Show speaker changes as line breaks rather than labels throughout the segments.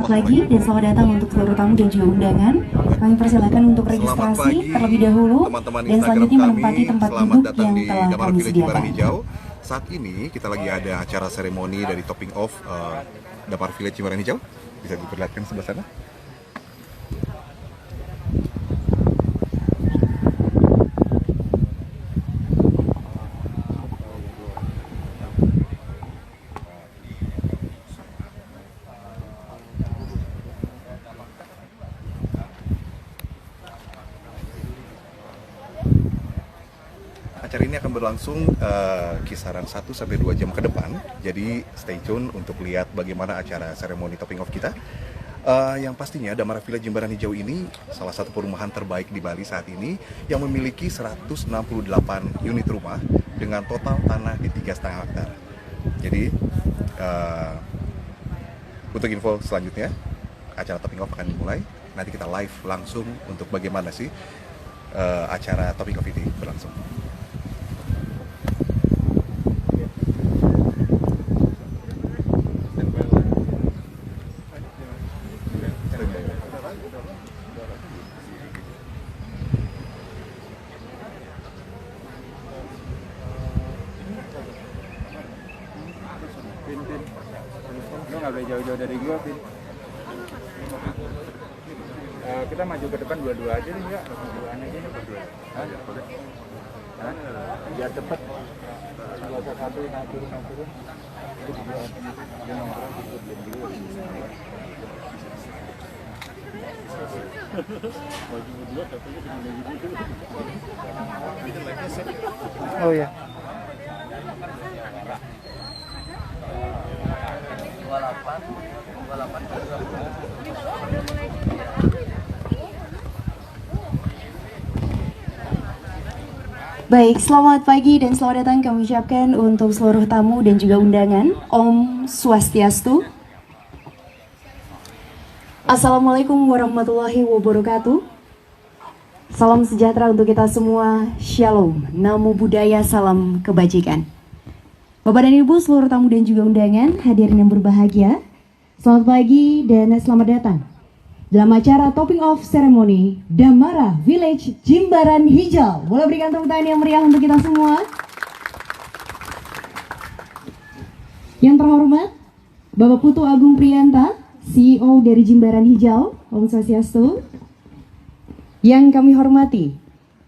Lagi dan selamat datang untuk seluruh tamu dan juga undangan. Kami persilakan untuk registrasi terlebih dahulu dan selanjutnya menempati tempat duduk yang telah kami sediakan.
Saat ini kita lagi ada acara seremoni dari topping off Damar Village Jimbaran Hijau. Bisa diperlihatkan sebelah sana. Acara ini akan berlangsung kisaran 1-2 jam ke depan. Jadi stay tune untuk lihat bagaimana acara seremoni topping off kita. Yang pastinya Damar Village Jimbaran Hijau ini salah satu perumahan terbaik di Bali saat ini yang memiliki 168 unit rumah dengan total tanah di 3,5 hektar. Jadi untuk info selanjutnya acara topping off akan dimulai. Nanti kita live langsung untuk bagaimana sih acara topping off ini berlangsung.
Lu nggak boleh jauh-jauh dari gua, Pin. Kita maju ke depan dua-dua aja nih, enggak? Berduaan aja nih, berdua. Hah? Hah? Biar cepet. Satu. Itu berdua. Dia nomor dan dulu. Maju berdua, katanya dengan gitu. Oh ya.
Baik, selamat pagi dan selamat datang kami ucapkan untuk seluruh tamu dan juga undangan. Om Swastiastu. Assalamualaikum warahmatullahi wabarakatuh. Salam sejahtera untuk kita semua. Shalom, namo buddhaya, salam kebajikan. Bapak dan Ibu, seluruh tamu dan juga undangan, hadirin yang berbahagia, selamat pagi dan selamat datang dalam acara topping off ceremony Damar Village Jimbaran Hijau. Boleh berikan tepuk tangan yang meriah untuk kita semua. Yang terhormat, Bapak Putu Agung Priyanta, CEO dari Jimbaran Hijau, Om Swastiastu. Yang kami hormati,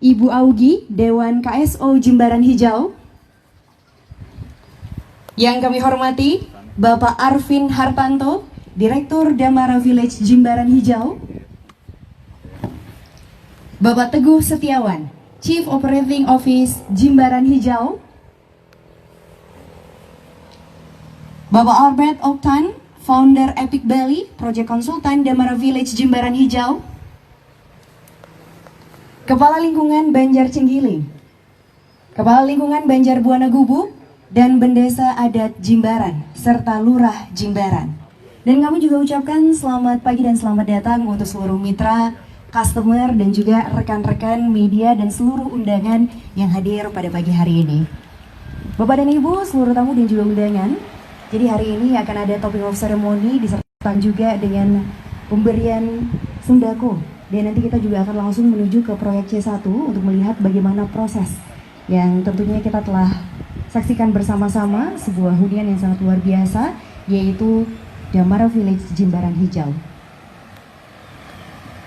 Ibu Augie, Dewan KSO Jimbaran Hijau. Yang kami hormati, Bapak Arvin Hartanto, Direktur Damar Village Jimbaran Hijau. Bapak Teguh Setiawan, Chief Operating Office Jimbaran Hijau. Bapak Albert Oktan, Founder Epic Bali, Project Konsultan Damar Village Jimbaran Hijau. Kepala Lingkungan Banjar Cenggiling, Kepala Lingkungan Banjar Buana Gubuk, dan Bendesa Adat Jimbaran, serta Lurah Jimbaran. Dan kami juga ucapkan selamat pagi dan selamat datang untuk seluruh mitra, customer, dan juga rekan-rekan media dan seluruh undangan yang hadir pada pagi hari ini. Bapak dan Ibu, seluruh tamu dan juga undangan, jadi hari ini akan ada topping off ceremony disertai juga dengan pemberian sembako. Dan nanti kita juga akan langsung menuju ke proyek C1 untuk melihat bagaimana proses yang tentunya kita telah saksikan bersama-sama, sebuah hunian yang sangat luar biasa, yaitu Damar Village Jimbaran Hijau.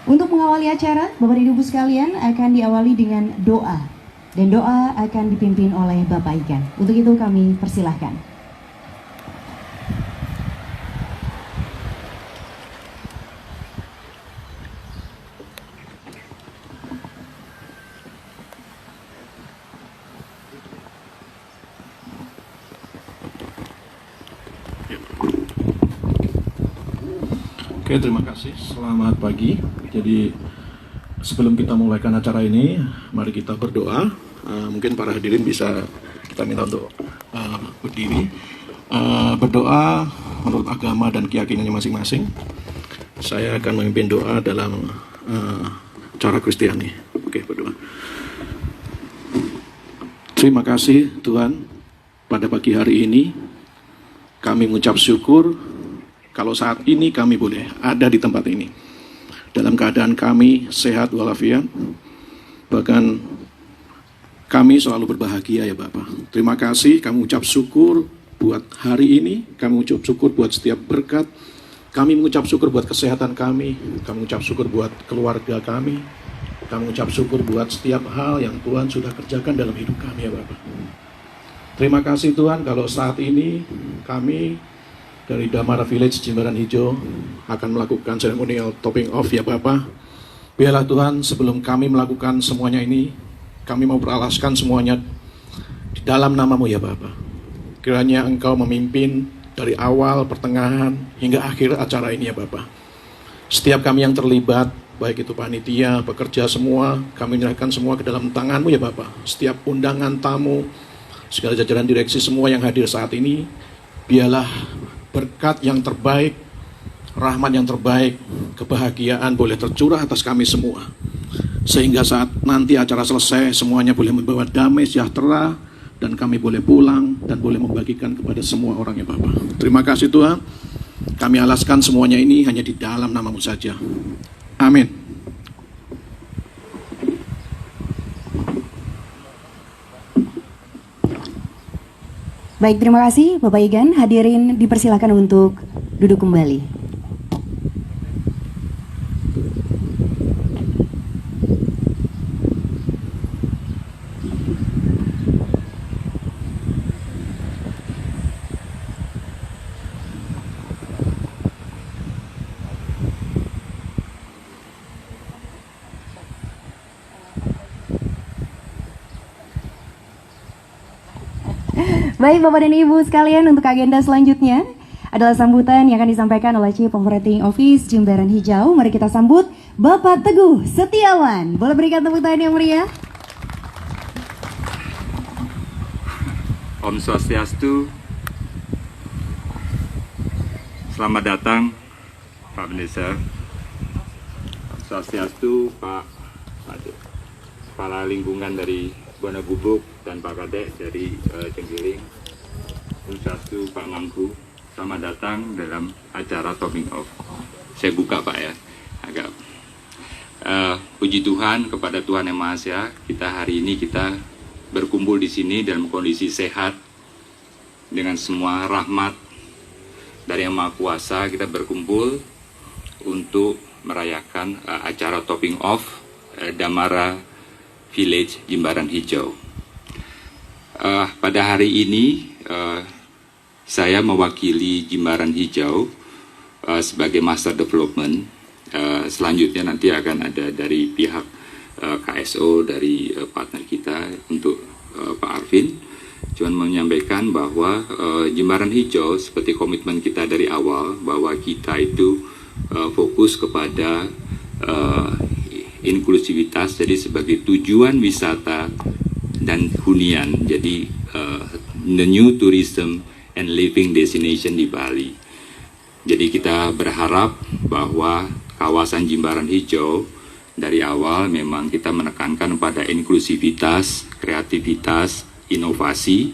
Untuk mengawali acara, Bapak dan Ibu sekalian akan diawali dengan doa. Dan doa akan dipimpin oleh Bapak Ikan. Untuk itu kami persilahkan.
Oke, terima kasih. Selamat pagi. Jadi sebelum kita mulaikan acara ini, mari kita berdoa. Mungkin para hadirin bisa kita minta untuk berdiri. Berdoa menurut agama dan keyakinannya masing-masing. Saya akan memimpin doa dalam cara Kristiani. Oke, berdoa. Terima kasih Tuhan, pada pagi hari ini kami mengucap syukur kalau saat ini kami boleh ada di tempat ini dalam keadaan kami sehat walafiat, bahkan kami selalu berbahagia ya Bapak. Terima kasih, kami ucap syukur buat hari ini, kami ucap syukur buat setiap berkat, kami mengucap syukur buat kesehatan kami mengucap syukur buat keluarga kami mengucap syukur buat setiap hal yang Tuhan sudah kerjakan dalam hidup kami ya Bapak. Terima kasih Tuhan kalau saat ini kami dari Damara Village Jimbaran Hijau akan melakukan ceremonial topping off ya Bapak. Biarlah Tuhan sebelum kami melakukan semuanya ini, kami mau beralaskan semuanya di dalam nama-Mu ya Bapak. Kiranya Engkau memimpin dari awal, pertengahan, hingga akhir acara ini ya Bapak. Setiap kami yang terlibat, baik itu panitia, pekerja semua, kami menyerahkan semua ke dalam tangan-Mu ya Bapak. Setiap undangan tamu, segala jajaran direksi semua yang hadir saat ini, biarlah berkat yang terbaik, rahmat yang terbaik, kebahagiaan boleh tercurah atas kami semua. Sehingga saat nanti acara selesai, semuanya boleh membawa damai sejahtera, dan kami boleh pulang dan boleh membagikan kepada semua orang ya Bapak. Terima kasih Tuhan, kami alaskan semuanya ini hanya di dalam nama-Mu saja. Amin.
Baik, terima kasih Bapak Igan. Hadirin dipersilakan untuk duduk kembali. Baik Bapak dan Ibu sekalian, untuk agenda selanjutnya adalah sambutan yang akan disampaikan oleh Chief Operating Office Jimbaran Hijau. Mari kita sambut Bapak Teguh Setiawan. Boleh berikan tepuk tangan yang meriah?
Om Swastiastu. Selamat datang Pak Bendesa. Om Swastiastu Pak Kepala Lingkungan dari Buana Gubuk dan Pak Kadek dari Cenggiling. Om Swastiastu Pak Mangku. Selamat datang dalam acara topping off. Saya buka Pak ya, agak puji Tuhan kepada Tuhan Yang Maha Esa. Hari ini kita berkumpul di sini dalam kondisi sehat dengan semua rahmat dari Yang Maha Kuasa. Kita berkumpul untuk merayakan acara topping off Damara Village Jimbaran Hijau. Pada hari ini saya mewakili Jimbaran Hijau sebagai Master Development. Selanjutnya nanti akan ada dari pihak KSO, dari partner kita untuk Pak Arvin. Cuman menyampaikan bahwa Jimbaran Hijau seperti komitmen kita dari awal, bahwa kita itu fokus kepada inklusivitas, jadi sebagai tujuan wisata dan hunian, jadi the new tourism and living destination di Bali. Jadi kita berharap bahwa kawasan Jimbaran Hijau dari awal memang kita menekankan pada inklusivitas, kreativitas, inovasi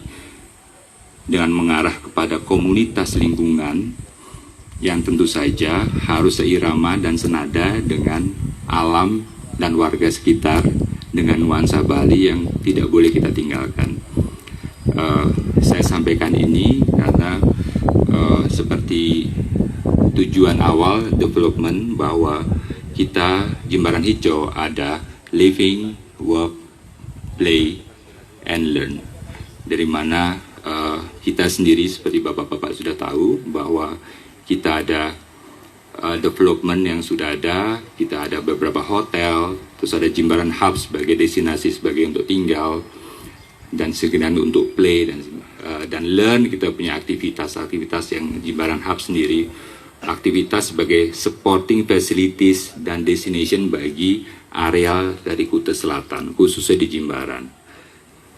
dengan mengarah kepada komunitas lingkungan yang tentu saja harus seirama dan senada dengan alam dan warga sekitar, dengan nuansa Bali yang tidak boleh kita tinggalkan. Saya sampaikan ini karena seperti tujuan awal development, bahwa kita Jimbaran Hijau ada living, work, play, and learn. Dari mana kita sendiri seperti bapak-bapak sudah tahu bahwa kita ada development yang sudah ada, kita ada beberapa hotel, terus ada Jimbaran Hub sebagai destinasi sebagai untuk tinggal, dan sekedar untuk play dan learn. Kita punya aktivitas yang Jimbaran Hub sendiri, aktivitas sebagai supporting facilities dan destination bagi area dari Kuta Selatan, khususnya di Jimbaran.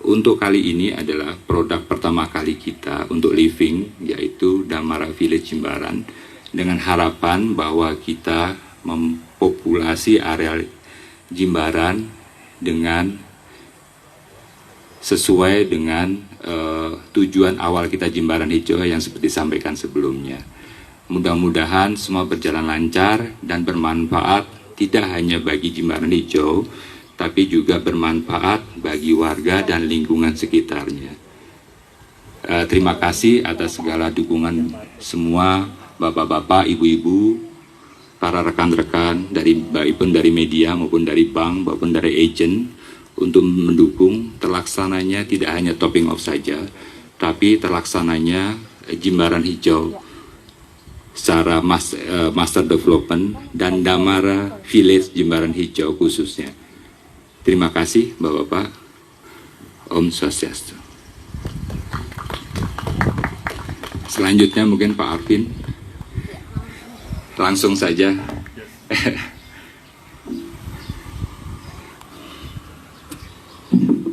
Untuk kali ini adalah produk pertama kali kita untuk living, yaitu Damara Village Jimbaran, dengan harapan bahwa kita mempopulasi area Jimbaran dengan sesuai dengan tujuan awal kita Jimbaran Hijau yang seperti disampaikan sebelumnya.
Mudah-mudahan semua berjalan lancar dan bermanfaat tidak hanya bagi Jimbaran Hijau, tapi juga bermanfaat bagi warga dan lingkungan sekitarnya. Terima kasih atas segala dukungan semua bapak-bapak, ibu-ibu, para rekan-rekan baik pun dari media maupun dari bank maupun dari agent untuk mendukung terlaksananya tidak hanya topping off saja, tapi terlaksananya Jimbaran Hijau secara master development dan Damara Village Jimbaran Hijau khususnya. Terima kasih Bapak-Bapak. Om Swastiastu. Selanjutnya mungkin Pak Arvin. Langsung saja.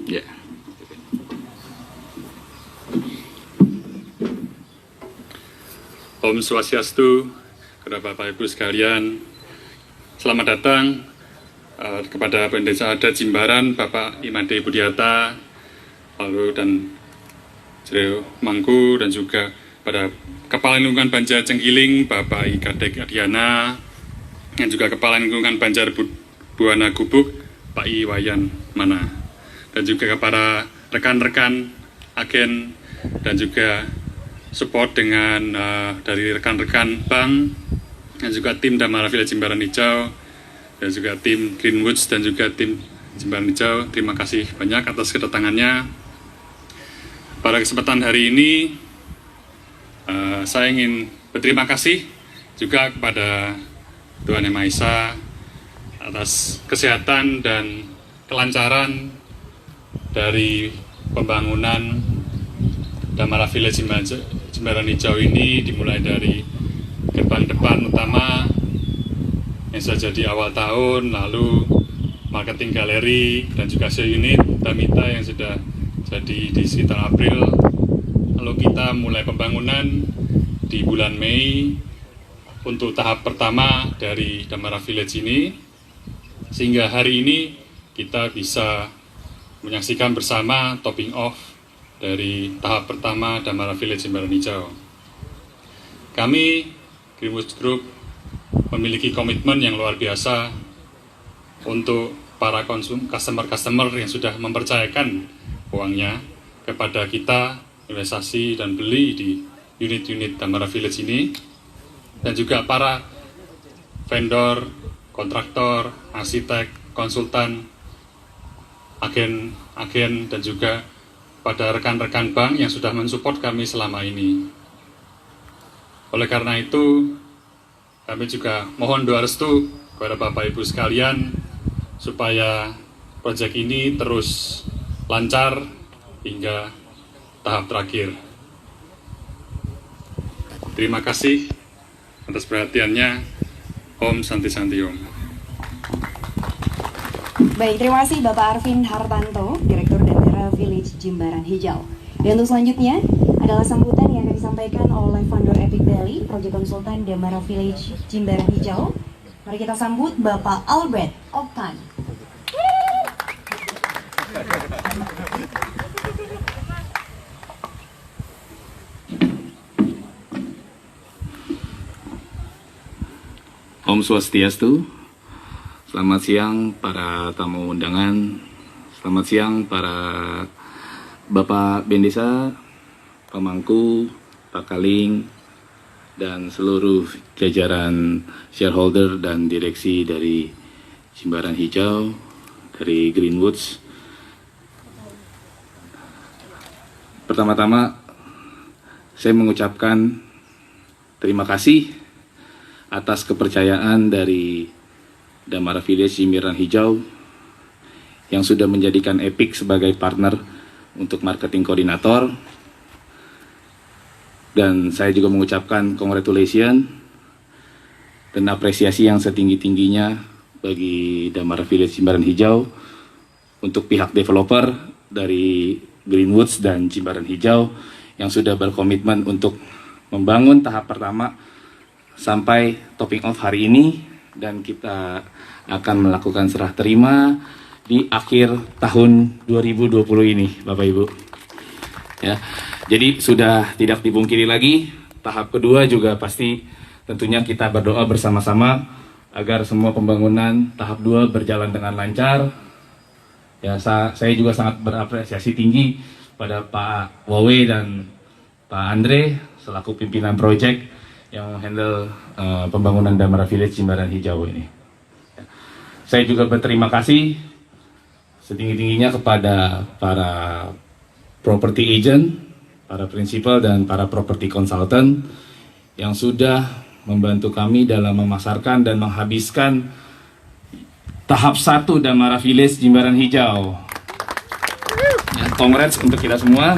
Ya.
Om Swastiastu, kepada Bapak Ibu sekalian, selamat datang kepada Pendeta Adat Jimbaran, Bapak Imade Budiata, lalu dan Jero Mangku, dan juga pada Kepala Lingkungan Banjar Cenggiling, Bapak Ikadek Adiana, dan juga Kepala Lingkungan Banjar Buana Gubuk, Pak Iwayan Mana, dan juga kepada rekan-rekan agen dan juga support dengan dari rekan-rekan bank, dan juga tim Damara Village Jimbaran Hijau, dan juga tim Greenwoods dan juga tim Jimbaran Hijau. Terima kasih banyak atas kedatangannya. Pada kesempatan hari ini, saya ingin berterima kasih juga kepada Tuhan Yang Maha Esa atas kesehatan dan kelancaran dari pembangunan Damara Village Jimbaran Hijau ini, dimulai dari gerbang depan utama yang sudah jadi awal tahun, lalu marketing galeri dan juga show unit Tamita yang sudah jadi di sekitar April. Lalu kita mulai pembangunan di bulan Mei untuk tahap pertama dari Damara Village ini, sehingga hari ini kita bisa menyaksikan bersama topping off dari tahap pertama Damara Village Jimbaran Hijau. Kami Greenwoods Group memiliki komitmen yang luar biasa untuk para customer yang sudah mempercayakan uangnya kepada kita investasi dan beli di unit-unit Damara Village ini, dan juga para vendor, kontraktor, arsitek, konsultan, agen, dan juga pada rekan-rekan bank yang sudah mensupport kami selama ini. Oleh karena itu, kami juga mohon doa restu kepada Bapak Ibu sekalian supaya proyek ini terus lancar hingga tahap terakhir. Terima kasih atas perhatiannya. Om Santi Santi Om.
Baik, terima kasih Bapak Arvin Hartanto, Direktur Damara Village Jimbaran Hijau. Dan untuk selanjutnya adalah sambutan yang akan disampaikan oleh founder Epic Valley, Project Konsultan Damara Village Jimbaran Hijau. Mari kita sambut Bapak Albert Oktan.
Om Swastiastu. Selamat siang para tamu undangan. Selamat siang para Bapak Bendesa, Pemangku, Pak Kaling, dan seluruh jajaran shareholder dan direksi dari Jimbaran Hijau, dari Greenwoods. Pertama-tama, saya mengucapkan terima kasih atas kepercayaan dari Damara Village Jimbaran Hijau yang sudah menjadikan Epic sebagai partner untuk marketing koordinator. Dan saya juga mengucapkan congratulations dan apresiasi yang setinggi-tingginya bagi Damara Village Jimbaran Hijau untuk pihak developer dari Greenwoods dan Jimbaran Hijau yang sudah berkomitmen untuk membangun tahap pertama sampai topping off hari ini, dan kita akan melakukan serah terima di akhir tahun 2020 ini, Bapak Ibu. Ya, jadi sudah tidak dipungkiri lagi, tahap kedua juga pasti
tentunya kita berdoa bersama-sama agar semua pembangunan tahap 2 berjalan dengan lancar. Ya, saya juga sangat berapresiasi tinggi pada Pak Wawe dan Pak Andre selaku pimpinan proyek yang handle pembangunan Damara Village Jimbaran Hijau ini. Saya juga berterima kasih setinggi-tingginya kepada para property agent, para prinsipal dan para property consultant yang sudah membantu kami dalam memasarkan dan menghabiskan tahap 1 Damara Village Jimbaran Hijau. Ya, congrats untuk kita semua.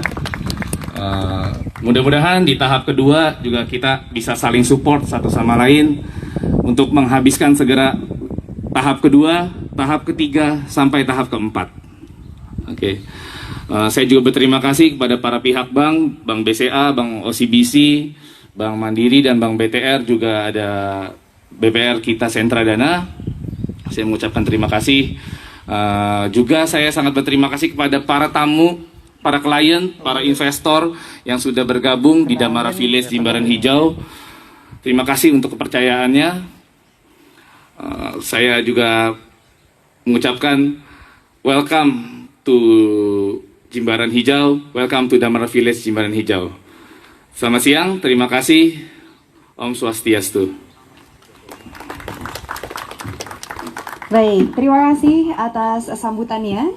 Mudah-mudahan di tahap kedua juga kita bisa saling support satu sama lain untuk menghabiskan segera tahap kedua, tahap ketiga, sampai tahap keempat. Oke. Saya juga berterima kasih kepada para pihak bank, Bank BCA, Bank OCBC, Bank Mandiri, dan Bank BTR, juga ada BPR kita Sentra Dana. Saya mengucapkan terima kasih. Juga saya sangat berterima kasih kepada para tamu, para klien, para investor yang sudah bergabung di Damara Village Jimbaran Hijau. Terima kasih untuk kepercayaannya. Saya juga mengucapkan welcome to Jimbaran Hijau, welcome to Damara Village Jimbaran Hijau. Selamat siang, terima kasih. Om Swastiastu.
Baik, terima kasih atas sambutannya,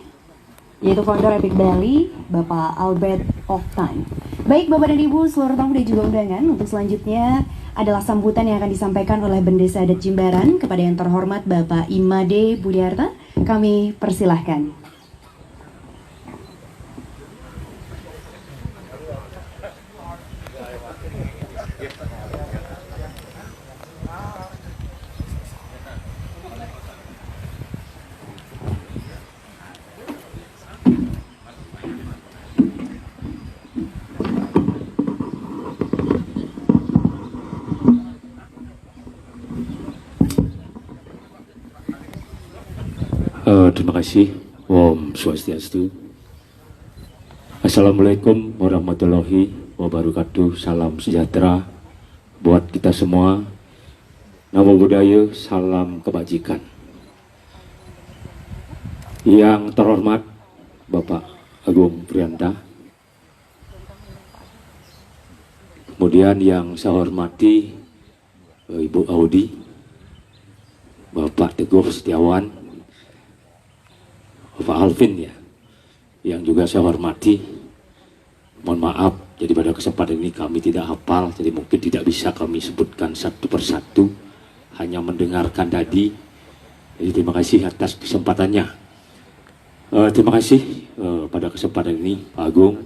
yaitu founder Epic Bali, Bapak Albert Oktan. Baik Bapak dan Ibu, seluruh tamu dan juga undangan, untuk selanjutnya adalah sambutan yang akan disampaikan oleh Bendesa Adat Jimbaran kepada yang terhormat Bapak Imade Budiarta. Kami persilahkan.
Terima kasih. Om Swastiastu. Assalamualaikum warahmatullahi wabarakatuh. Salam sejahtera buat kita semua. Namo Buddhaya, salam kebajikan. Yang terhormat Bapak Agung Prianta. Kemudian yang saya hormati Ibu Audi, Bapak Teguh Setiawan, Bapak Alvin ya, yang juga saya hormati. Mohon maaf, jadi pada kesempatan ini kami tidak hafal, jadi mungkin tidak bisa kami sebutkan satu persatu, hanya mendengarkan tadi. Jadi terima kasih atas kesempatannya. Terima kasih pada kesempatan ini Pak Agung.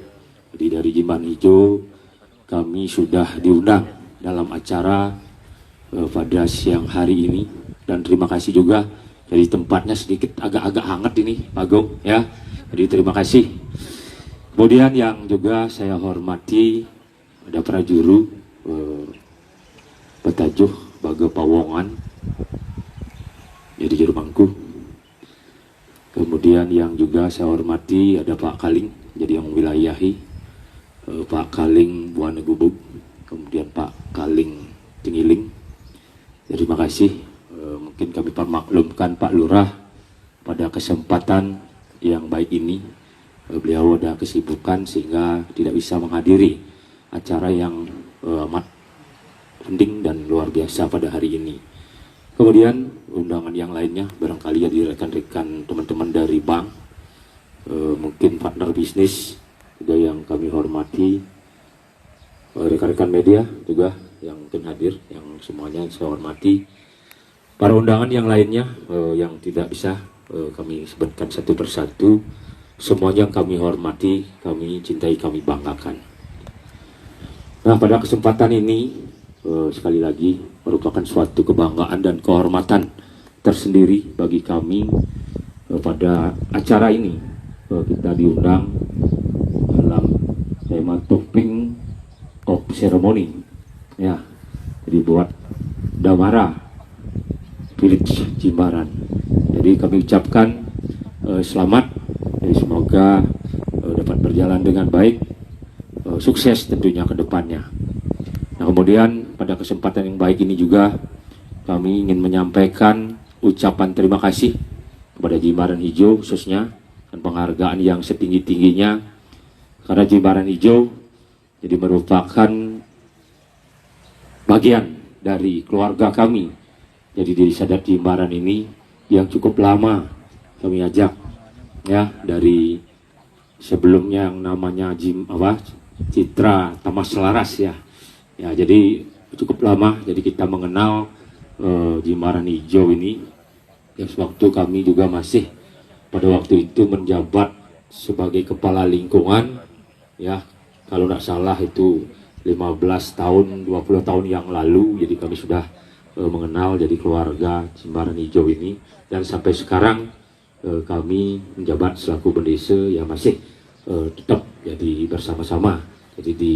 Jadi dari Jimbaran Hijau kami sudah diundang dalam acara pada siang hari ini, dan terima kasih juga. Jadi tempatnya sedikit agak-agak hangat ini, Pak Agung ya. Jadi terima kasih. Kemudian yang juga saya hormati ada prajuru Petajuh Baga Pawongan, jadi juru bangku. Kemudian yang juga saya hormati ada Pak Kaling, jadi yang wilayahi, Pak Kaling Buana Gubuk, kemudian Pak Kaling Tingiling. Jadi terima kasih. Mungkin kami permaklumkan Pak Lurah pada kesempatan yang baik ini. Beliau ada kesibukan sehingga tidak bisa menghadiri acara yang amat penting dan luar biasa pada hari ini. Kemudian undangan yang lainnya barangkali ya di rekan-rekan teman-teman dari bank, mungkin partner bisnis juga yang kami hormati, rekan-rekan media juga yang mungkin hadir, yang semuanya saya hormati. Para undangan yang lainnya yang tidak bisa kami sebutkan satu persatu, semuanya yang kami hormati, kami cintai, kami banggakan. Nah, pada kesempatan ini sekali lagi merupakan suatu kebanggaan dan kehormatan tersendiri bagi kami pada acara ini. Kita diundang dalam tema Topping of Ceremony, ya. Jadi buat Damara Village Jimbaran. Jadi kami ucapkan selamat, jadi semoga dapat berjalan dengan baik, sukses tentunya ke depannya. Nah kemudian pada kesempatan yang baik ini juga kami ingin menyampaikan ucapan terima kasih kepada Jimbaran Hijau khususnya, dan penghargaan yang setinggi-tingginya, karena Jimbaran Hijau jadi merupakan bagian dari keluarga kami. Jadi di Desa Adat Jimbaran ini yang cukup lama kami ajak, ya, dari sebelumnya yang namanya Citra Tamas Selaras, ya. Ya, jadi cukup lama jadi kita mengenal Jimbaran Hijau ini. Ya, sewaktu kami juga masih pada waktu itu menjabat sebagai kepala lingkungan, ya, kalau tidak salah itu 15 tahun, 20 tahun yang lalu. Jadi kami sudah mengenal jadi keluarga Jimbaran Hijau ini, dan sampai sekarang kami menjabat selaku bendesa yang masih tetap jadi bersama-sama, jadi di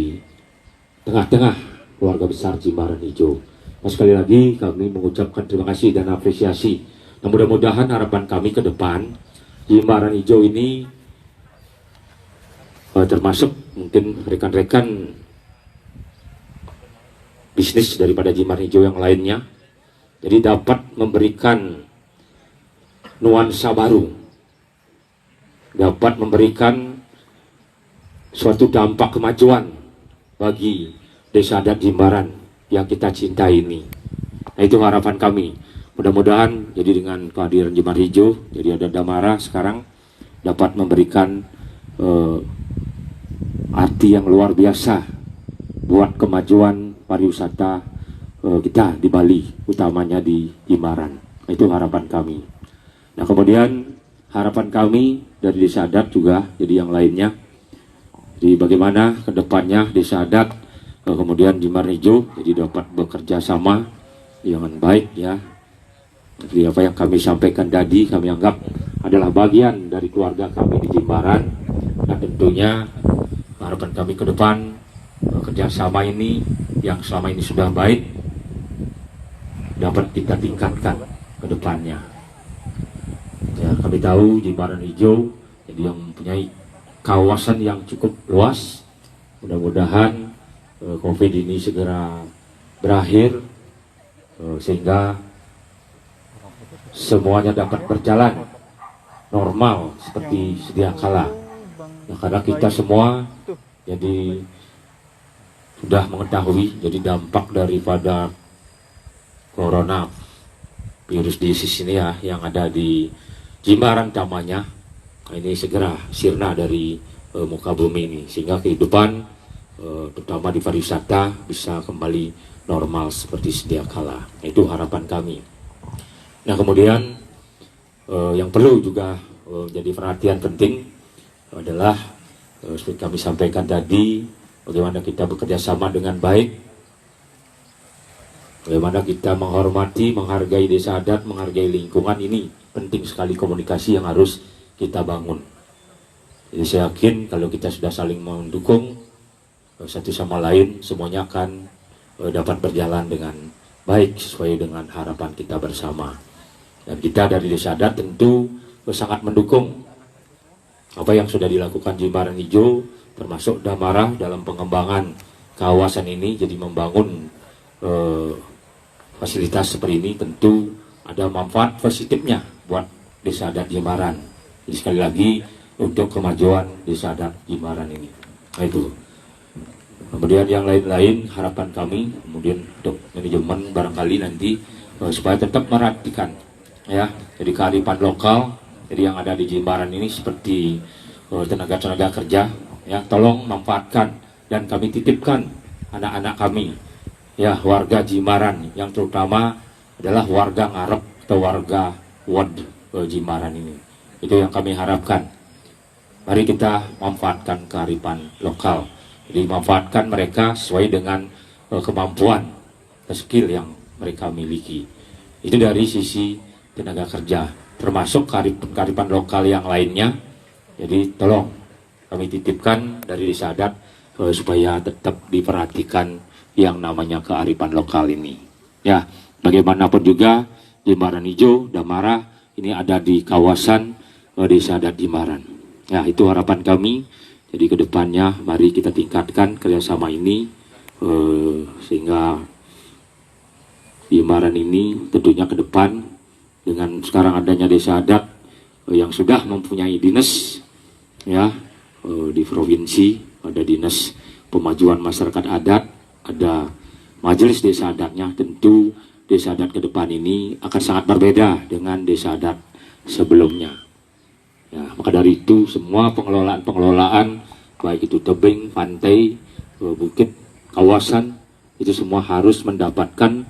tengah-tengah keluarga besar Jimbaran Hijau. Nah, sekali lagi kami mengucapkan terima kasih dan apresiasi. Nah, mudah-mudahan harapan kami ke depan Jimbaran Hijau ini termasuk mungkin rekan-rekan bisnis daripada Jimbaran Hijau yang lainnya, jadi dapat memberikan nuansa baru, dapat memberikan suatu dampak kemajuan bagi Desa Adat Jimbaran yang kita cintai ini. Nah, itu harapan kami. Mudah-mudahan jadi dengan kehadiran Jimbaran Hijau, jadi ada Damara sekarang dapat memberikan arti yang luar biasa buat kemajuan pariwisata kita di Bali, utamanya di Jimbaran. Nah, itu harapan kami. Nah, kemudian harapan kami dari Desa Adat juga jadi yang lainnya, jadi bagaimana kedepannya Desa Adat kemudian Jimbaran Hijau jadi dapat bekerja sama dengan baik, ya. Jadi apa yang kami sampaikan tadi kami anggap adalah bagian dari keluarga kami di Jimbaran. Nah, tentunya harapan kami ke depan kerjasama ini yang selama ini sudah baik dapat kita tingkatkan ke depannya. Ya, kami tahu Jimbaran Hijau jadi yang mempunyai kawasan yang cukup luas. Mudah-mudahan COVID ini segera berakhir sehingga semuanya dapat berjalan normal seperti sedia kala. Nah, karena kita semua jadi sudah mengetahui jadi dampak daripada corona virus disease ini, ya, yang ada di Jimbaran utamanya, ini segera sirna dari muka bumi ini, sehingga kehidupan terutama di pariwisata bisa kembali normal seperti sedia kala. Itu harapan kami. Nah, kemudian yang perlu juga jadi perhatian penting adalah seperti kami sampaikan tadi, bagaimana kita bekerja sama dengan baik, bagaimana kita menghormati, menghargai Desa Adat, menghargai lingkungan. Ini penting sekali komunikasi yang harus kita bangun. Jadi saya yakin kalau kita sudah saling mendukung satu sama lain, semuanya akan dapat berjalan dengan baik sesuai dengan harapan kita bersama. Dan kita dari Desa Adat tentu sangat mendukung apa yang sudah dilakukan Jimbaran Hijau, termasuk Damara dalam pengembangan kawasan ini. Jadi membangun fasilitas seperti ini tentu ada manfaat positifnya buat Desa Adat Jimbaran. Jadi sekali lagi untuk kemajuan Desa Adat Jimbaran ini. Nah, itu. Kemudian yang lain-lain harapan kami kemudian untuk manajemen barangkali nanti supaya tetap merhatikan, ya, jadi kearifan lokal. Jadi yang ada di Jimbaran ini seperti tenaga-tenaga kerja, ya, tolong manfaatkan dan kami titipkan anak-anak kami, ya, warga Jimbaran yang terutama adalah warga Ngarep atau warga Wad Jimbaran ini. Itu yang kami harapkan. Mari kita manfaatkan kearifan lokal. Jadi manfaatkan mereka sesuai dengan kemampuan, skill yang mereka miliki. Itu dari sisi tenaga kerja, termasuk kearifan lokal yang lainnya. Jadi tolong kami titipkan dari Desa Adat supaya tetap diperhatikan yang namanya kearifan lokal ini. Ya, bagaimanapun juga Jimbaran Hijau, Damara ini ada di kawasan Desa Adat Jimbaran. Ya, itu harapan kami. Jadi kedepannya mari kita tingkatkan kerjasama ini sehingga Jimbaran ini tentunya ke depan dengan sekarang adanya desa adat yang sudah mempunyai dinas ya di provinsi, ada dinas pemajuan masyarakat adat, ada majelis desa adatnya. Tentu desa adat ke depan ini akan sangat berbeda dengan desa adat sebelumnya. Ya, maka dari itu semua pengelolaan baik itu tebing, pantai, bukit, kawasan itu semua harus mendapatkan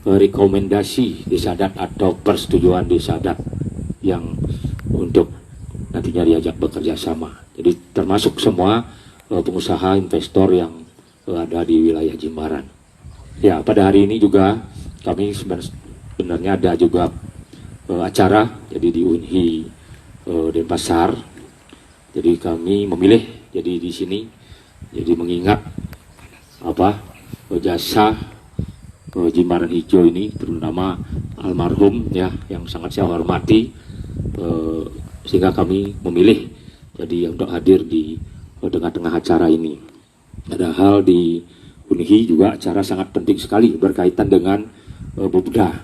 rekomendasi desa adat atau persetujuan desa adat yang untuk nantinya diajak bekerja sama. Jadi termasuk semua pengusaha investor yang ada di wilayah Jimbaran. Ya, pada hari ini juga kami sebenarnya ada juga acara jadi di Unhi Denpasar. Jadi kami memilih jadi di sini jadi mengingat jasa Jimbaran Hijau ini, terutama almarhum ya yang sangat saya hormati, sehingga kami memilih jadi untuk hadir di tengah-tengah acara ini. Ada hal di Unhi juga acara sangat penting sekali berkaitan dengan Bubda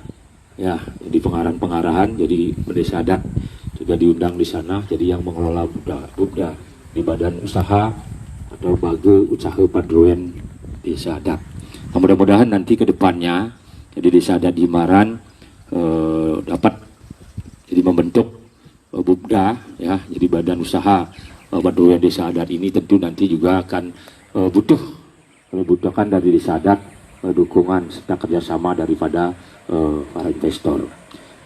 ya, jadi pengarahan-pengarahan, jadi desa adat juga diundang di sana, jadi yang mengelola Bubda di badan usaha atau bage usaha padroen desa adat. Nah, mudah-mudahan nanti ke depannya jadi desa adat Jimbaran dapat jadi membentuk Bubda ya, jadi badan usaha padroen desa adat ini. Tentu nanti juga akan butuhkan dari desa adat dukungan serta kerjasama daripada para investor.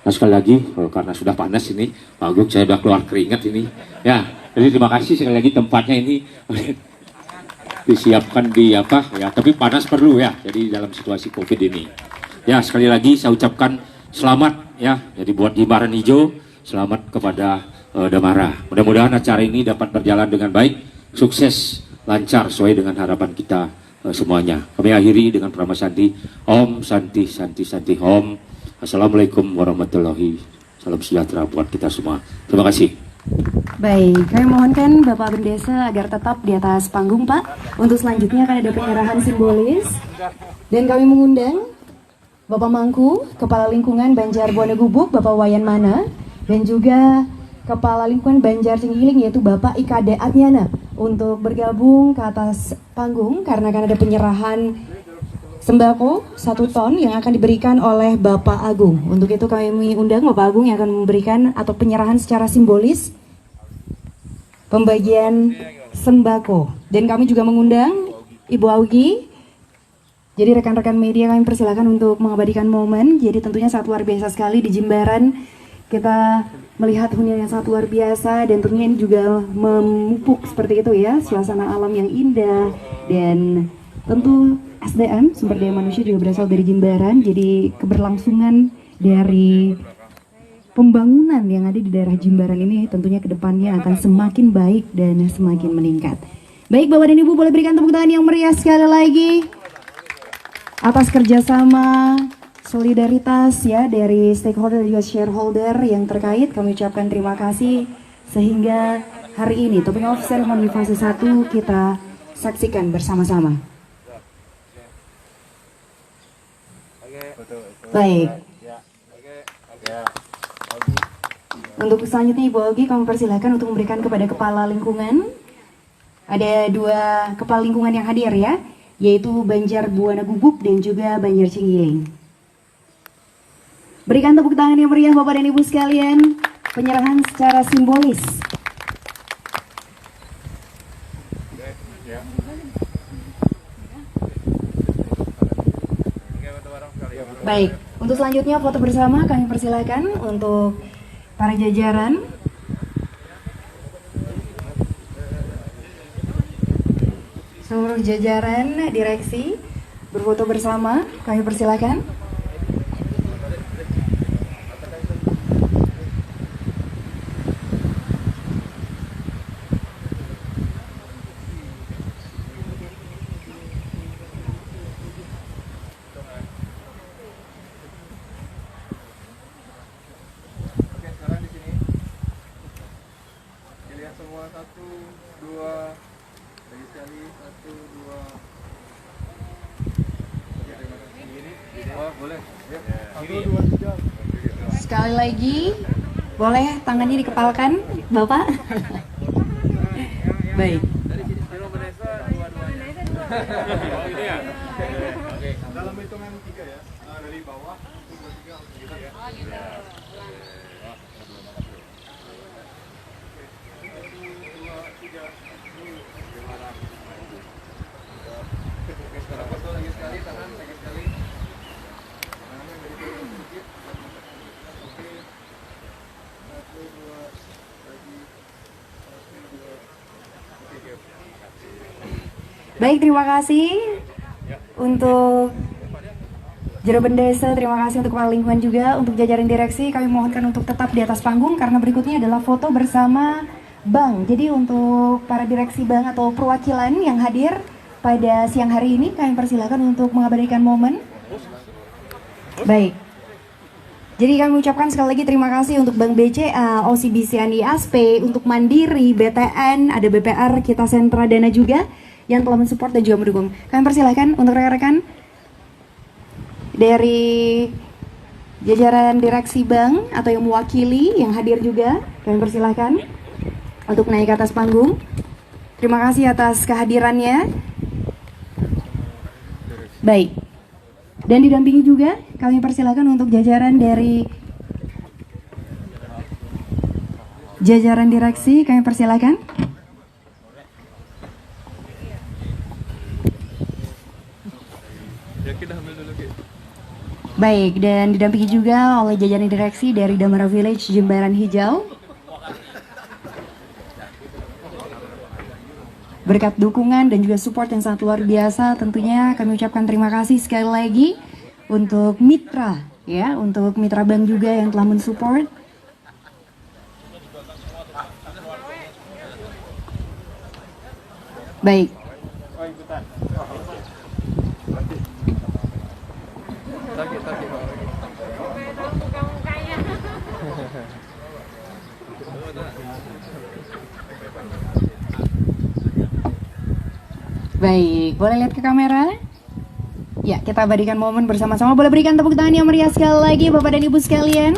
Nah, sekali lagi karena sudah panas ini, Pak Agung, saya sudah keluar keringat ini. Ya, jadi terima kasih sekali lagi, tempatnya ini disiapkan di ya, tapi panas perlu ya. Jadi dalam situasi COVID ini. Ya, sekali lagi saya ucapkan selamat ya. Jadi buat Jimbaran Hijau, selamat kepada Damara. Mudah-mudahan acara ini dapat berjalan dengan baik, sukses, lancar sesuai dengan harapan kita semuanya. Kami akhiri dengan Pranama Santi. Om Santi Santi Santi Om. Assalamualaikum warahmatullahi wabarakatuh. Salam sejahtera buat kita semua. Terima kasih.
Baik, kami mohonkan Bapak Bendesa agar tetap di atas panggung, Pak. Untuk selanjutnya akan ada penyerahan simbolis. Dan kami mengundang Bapak Mangku, Kepala Lingkungan Banjar Buana Gubuk, Bapak Wayan Mana, dan juga Kepala Lingkungan Banjar Cenggiling yaitu Bapak Ikade Atnyana untuk bergabung ke atas panggung karena akan ada penyerahan sembako 1 ton yang akan diberikan oleh Bapak Agung. Untuk itu kami mengundang Bapak Agung yang akan memberikan atau penyerahan secara simbolis pembagian sembako. Dan kami juga mengundang Ibu Augie. Jadi rekan-rekan media kami persilakan untuk mengabadikan momen. Jadi tentunya sangat luar biasa sekali di Jimbaran. Kita melihat hunian yang sangat luar biasa dan tentunya ini juga memupuk seperti itu ya, suasana alam yang indah. Dan tentu SDM, sumber daya manusia juga berasal dari Jimbaran. Jadi keberlangsungan dari pembangunan yang ada di daerah Jimbaran ini tentunya ke depannya akan semakin baik dan semakin meningkat. Baik Bapak dan Ibu, boleh berikan tepuk tangan yang meriah sekali lagi atas kerjasama solidaritas ya dari stakeholder dan juga shareholder yang terkait. Kami ucapkan terima kasih sehingga hari ini Topping Off Ceremony fase 1 kita saksikan bersama-sama. Baik. Untuk selanjutnya Ibu Augie kami persilahkan untuk memberikan kepada Kepala Lingkungan. Ada 2 Kepala Lingkungan yang hadir ya, yaitu Banjar Buana Gubuk dan juga Banjar Cenggiling. Berikan tepuk tangan yang meriah Bapak dan Ibu sekalian, penyerahan secara simbolis. Baik, untuk selanjutnya foto bersama kami persilahkan untuk para jajaran. Seluruh jajaran direksi berfoto bersama, kami persilahkan.
Semua 1, 2, lagi sekali 1, 2. Oke, terima kasih. Oh, boleh.
Sekali lagi, boleh tangannya dikepalkan, Bapak? Baik.
Dalam hitungan 3 ya, dari bawah.
Baik, terima kasih untuk Jero Bendesa, terima kasih untuk Kepala Lingkungan juga, untuk jajaran direksi kami mohonkan untuk tetap di atas panggung karena berikutnya adalah foto bersama Bank. Jadi untuk para direksi Bank atau perwakilan yang hadir pada siang hari ini kami persilakan untuk mengabadikan momen. Baik. Jadi kami ucapkan sekali lagi terima kasih untuk Bank BCA, OCBC ASP, untuk Mandiri, BTN, ada BPR, Kita Sentra Dana juga yang telah mensupport dan juga mendukung. Kami persilahkan untuk rekan-rekan dari jajaran direksi bank atau yang mewakili yang hadir juga, kami persilahkan untuk naik ke atas panggung. Terima kasih atas kehadirannya. Baik. Dan didampingi juga kami persilahkan untuk jajaran dari jajaran direksi, kami persilahkan. Baik, dan didampingi juga oleh jajaran direksi dari Damara Village Jimbaran Hijau. Berkat dukungan dan juga support yang sangat luar biasa, tentunya kami ucapkan terima kasih sekali lagi untuk mitra, ya, untuk mitra bank juga yang telah mensupport. Baik. Baik, boleh lihat ke kamera? Ya, kita abadikan momen bersama-sama. Boleh berikan tepuk tangan yang meriah sekali lagi Bapak dan Ibu sekalian.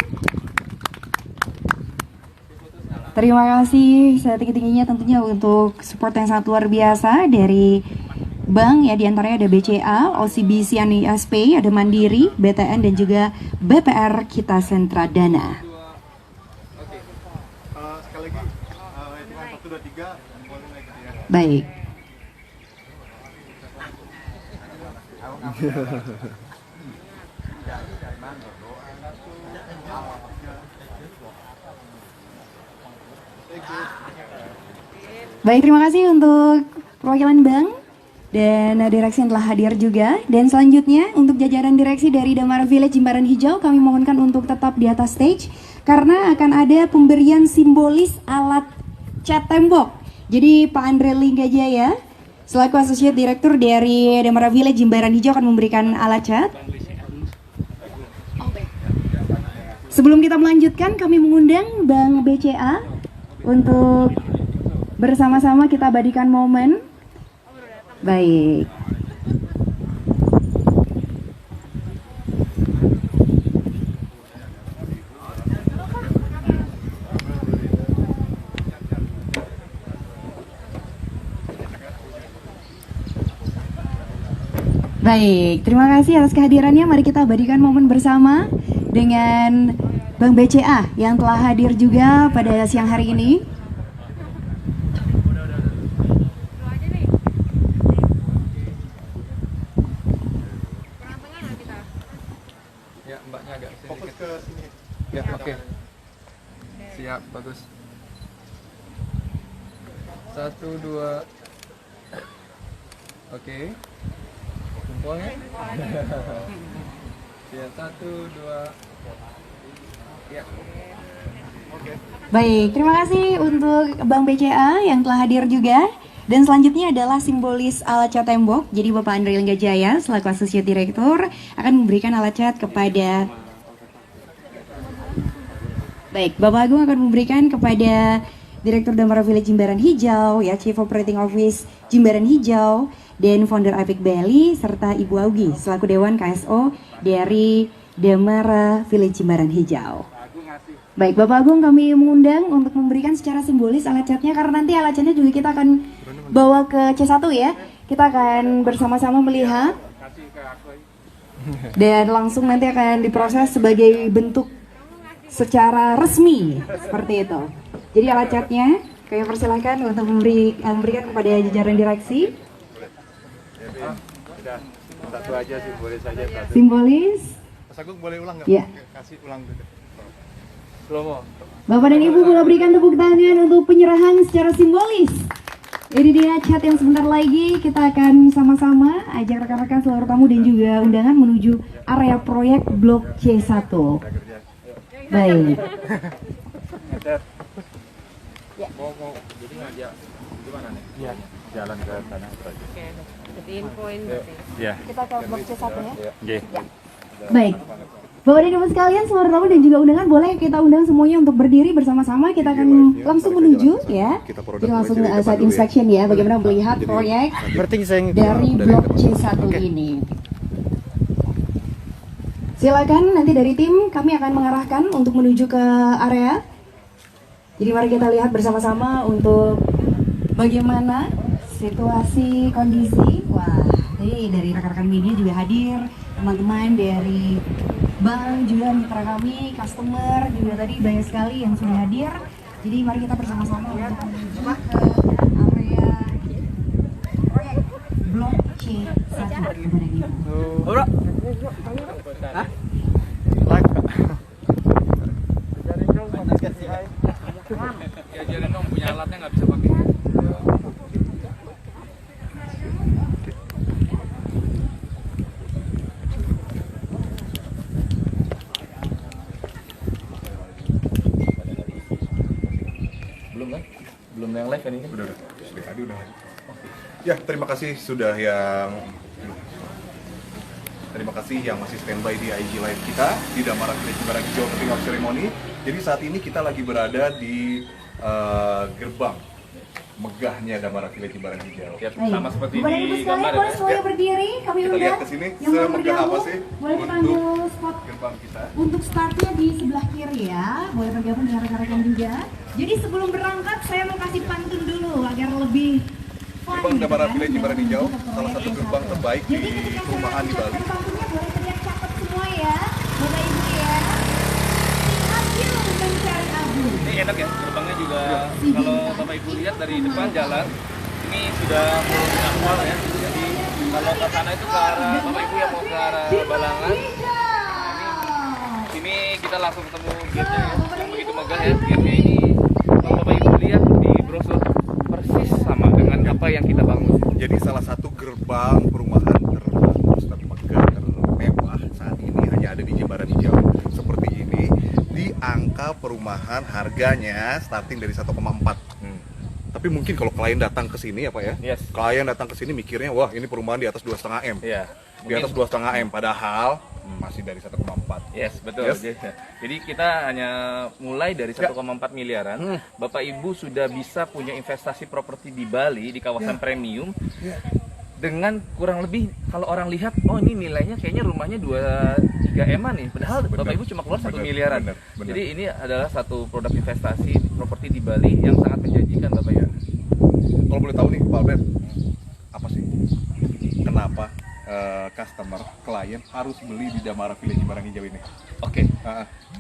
Terima kasih setinggi-tingginya tentunya untuk support yang sangat luar biasa dari bank, ya, diantaranya ada BCA, OCBC ASP, ada Mandiri, BTN dan juga BPR Kita Sentra Dana.
Oke. Sekali lagi hitungan 1 2 3 boleh naik ya.
Baik. Baik, terima kasih untuk perwakilan bank dan direksi yang telah hadir juga. Dan selanjutnya untuk jajaran direksi dari Damara Village Jimbaran Hijau, kami mohonkan untuk tetap di atas stage karena akan ada pemberian simbolis alat cat tembok. Jadi Pak Andre Linggajaya selaku Associate Director dari Damara Village Jimbaran Hijau akan memberikan alat cat. Sebelum kita melanjutkan, kami mengundang Bank BCA untuk bersama-sama kita abadikan momen. Baik. Baik, terima kasih atas kehadirannya. Mari kita abadikan momen bersama dengan Bank BCA yang telah hadir juga pada siang hari ini.
Ya, mbaknya agak
Fokus ke sini.
Ya, oke. Siap, bagus. 1 2. Oke. Jempolnya. Ya, 1 2. Ya. Oke.
Baik, terima kasih untuk Bank BCA yang telah hadir juga. Dan selanjutnya adalah simbolis alat cat tembok. Jadi Bapak Andre Linggajaya selaku Associate Director akan memberikan alat cat kepada Baik, Bapak Agung akan memberikan kepada Direktur Damara Village Jimbaran Hijau, ya, Chief Operating Office Jimbaran Hijau, dan Founder Epic Bali, serta Ibu Augi selaku Dewan KSO dari Damara Village Jimbaran Hijau. Baik, Bapak Agung kami mengundang untuk memberikan secara simbolis alat catnya, karena nanti alat catnya juga kita akan bawa ke C1 ya. Kita akan bersama-sama melihat dan langsung nanti akan diproses sebagai bentuk secara resmi seperti itu. Jadi alat catnya kami persilahkan untuk memberikan kepada jajaran direksi.
Udah, satu aja simbolis aja.
Simbolis.
Mas Agung boleh ulang nggak?
Ya.
Kasih ulang dulu.
Slomo.
Bapak dan Ibu boleh berikan tepuk tangan untuk penyerahan secara simbolis. Ini dia cat yang sebentar lagi kita akan sama-sama ajak rekan-rekan seluruh tamu dan juga undangan menuju area proyek Blok C1. Baik.
Mau jadi ngajak gimana nih? Iya. Jalan ke sana aja.
Oke, jadi infoin berarti.
Iya.
Kita ke Blok C1 ya.
Iya.
Baik. Bapak dan Ibu sekalian, seluruh tamu dan juga undangan boleh kita undang semuanya untuk berdiri bersama-sama. Kita akan langsung menuju ya. Jadi langsung saat inspection ya, bagaimana melihat proyek dari Blok C1 ini. Silakan nanti dari tim kami akan mengarahkan untuk menuju ke area. Jadi mari kita lihat bersama-sama untuk bagaimana situasi kondisi. Wah, ini dari rekan-rekan media juga hadir, teman-teman dari bank juga mitra kami, customer juga tadi banyak sekali yang sudah hadir. Jadi mari kita bersama-sama untuk menuju ke area proyek Blok C1.
Bro. Hah?
Diajarin dong, punya alatnya nggak bisa pakai.
Belum kan? Belum yang live kan ini?
Udah. Tadi udah. Ya, terima kasih sudah yang masih standby di IG Live kita di Damara Village Jimbaran Hijau Opening of Ceremony. Jadi saat ini kita lagi berada di gerbang megahnya Damara Village Jimbaran Hijau.
Ya, sama seperti
Bapak dan Ibu
di
sekalian
gambar
boleh
ya.
semuanya berdiri, kami
Kita
undang
lihat ke sini
yang belum
semegah apa
bergabung
sih
boleh dipanggil spot
gerbang kita.
untuk startnya di sebelah kiri ya, boleh bergabung dengan rekan-rekan juga. Jadi sebelum berangkat saya mau kasih pantun dulu agar lebih fun.
Gerbang Damara
kan,
Village Jimbaran Hijau,
menuju ke
salah
proyek
satu
yang
gerbang
satu.
terbaik di
Jadi ketika saya
perumahan di Bali.
mengucapkan pantunnya boleh terlihat catat semua ya, Bapak Ibu ya. Hasil mencari abu.
Ini enak ya, gerbangnya juga kalau Bapak Ibu lihat dari depan jalan ini sudah mulai aspal ya. Jadi kalau ke sana itu ke arah Bapak Ibu yang mau ke arah Balangan, sini kita langsung ketemu gate-nya ya. Yang begitu megah ya, gate-nya ini kalau Bapak Ibu lihat di brosur persis sama dengan apa yang kita bangun.
Jadi salah satu gerbang perumahan terbagus, termegah, termewah saat ini hanya ada di Jimbaran Hijau seperti ini. Di angka perumahan harganya starting dari 1,4. Tapi mungkin kalau klien datang ke sini ya Pak ya,
Yes.
klien datang ke sini mikirnya wah ini perumahan di atas 2,5 M.
Iya.
Di atas 2,5 M, padahal masih dari 1,4.
Yes, betul.
Yes.
Jadi kita hanya mulai dari 1,4 miliaran. Bapak Ibu sudah bisa punya investasi properti di Bali di kawasan premium. Dengan kurang lebih kalau orang lihat, oh ini nilainya kayaknya rumahnya 2-3 M-an nih. Padahal
Benar.
Bapak Ibu cuma keluar 1
Benar,
miliaran.
benar.
Jadi ini adalah satu produk investasi properti di Bali yang sangat menjanjikan Bapak Ibu.
Kalau boleh tahu nih Pak Albert, apa sih kenapa customer, klien harus beli di Damara Village Jimbaran Hijau ini?
Oke.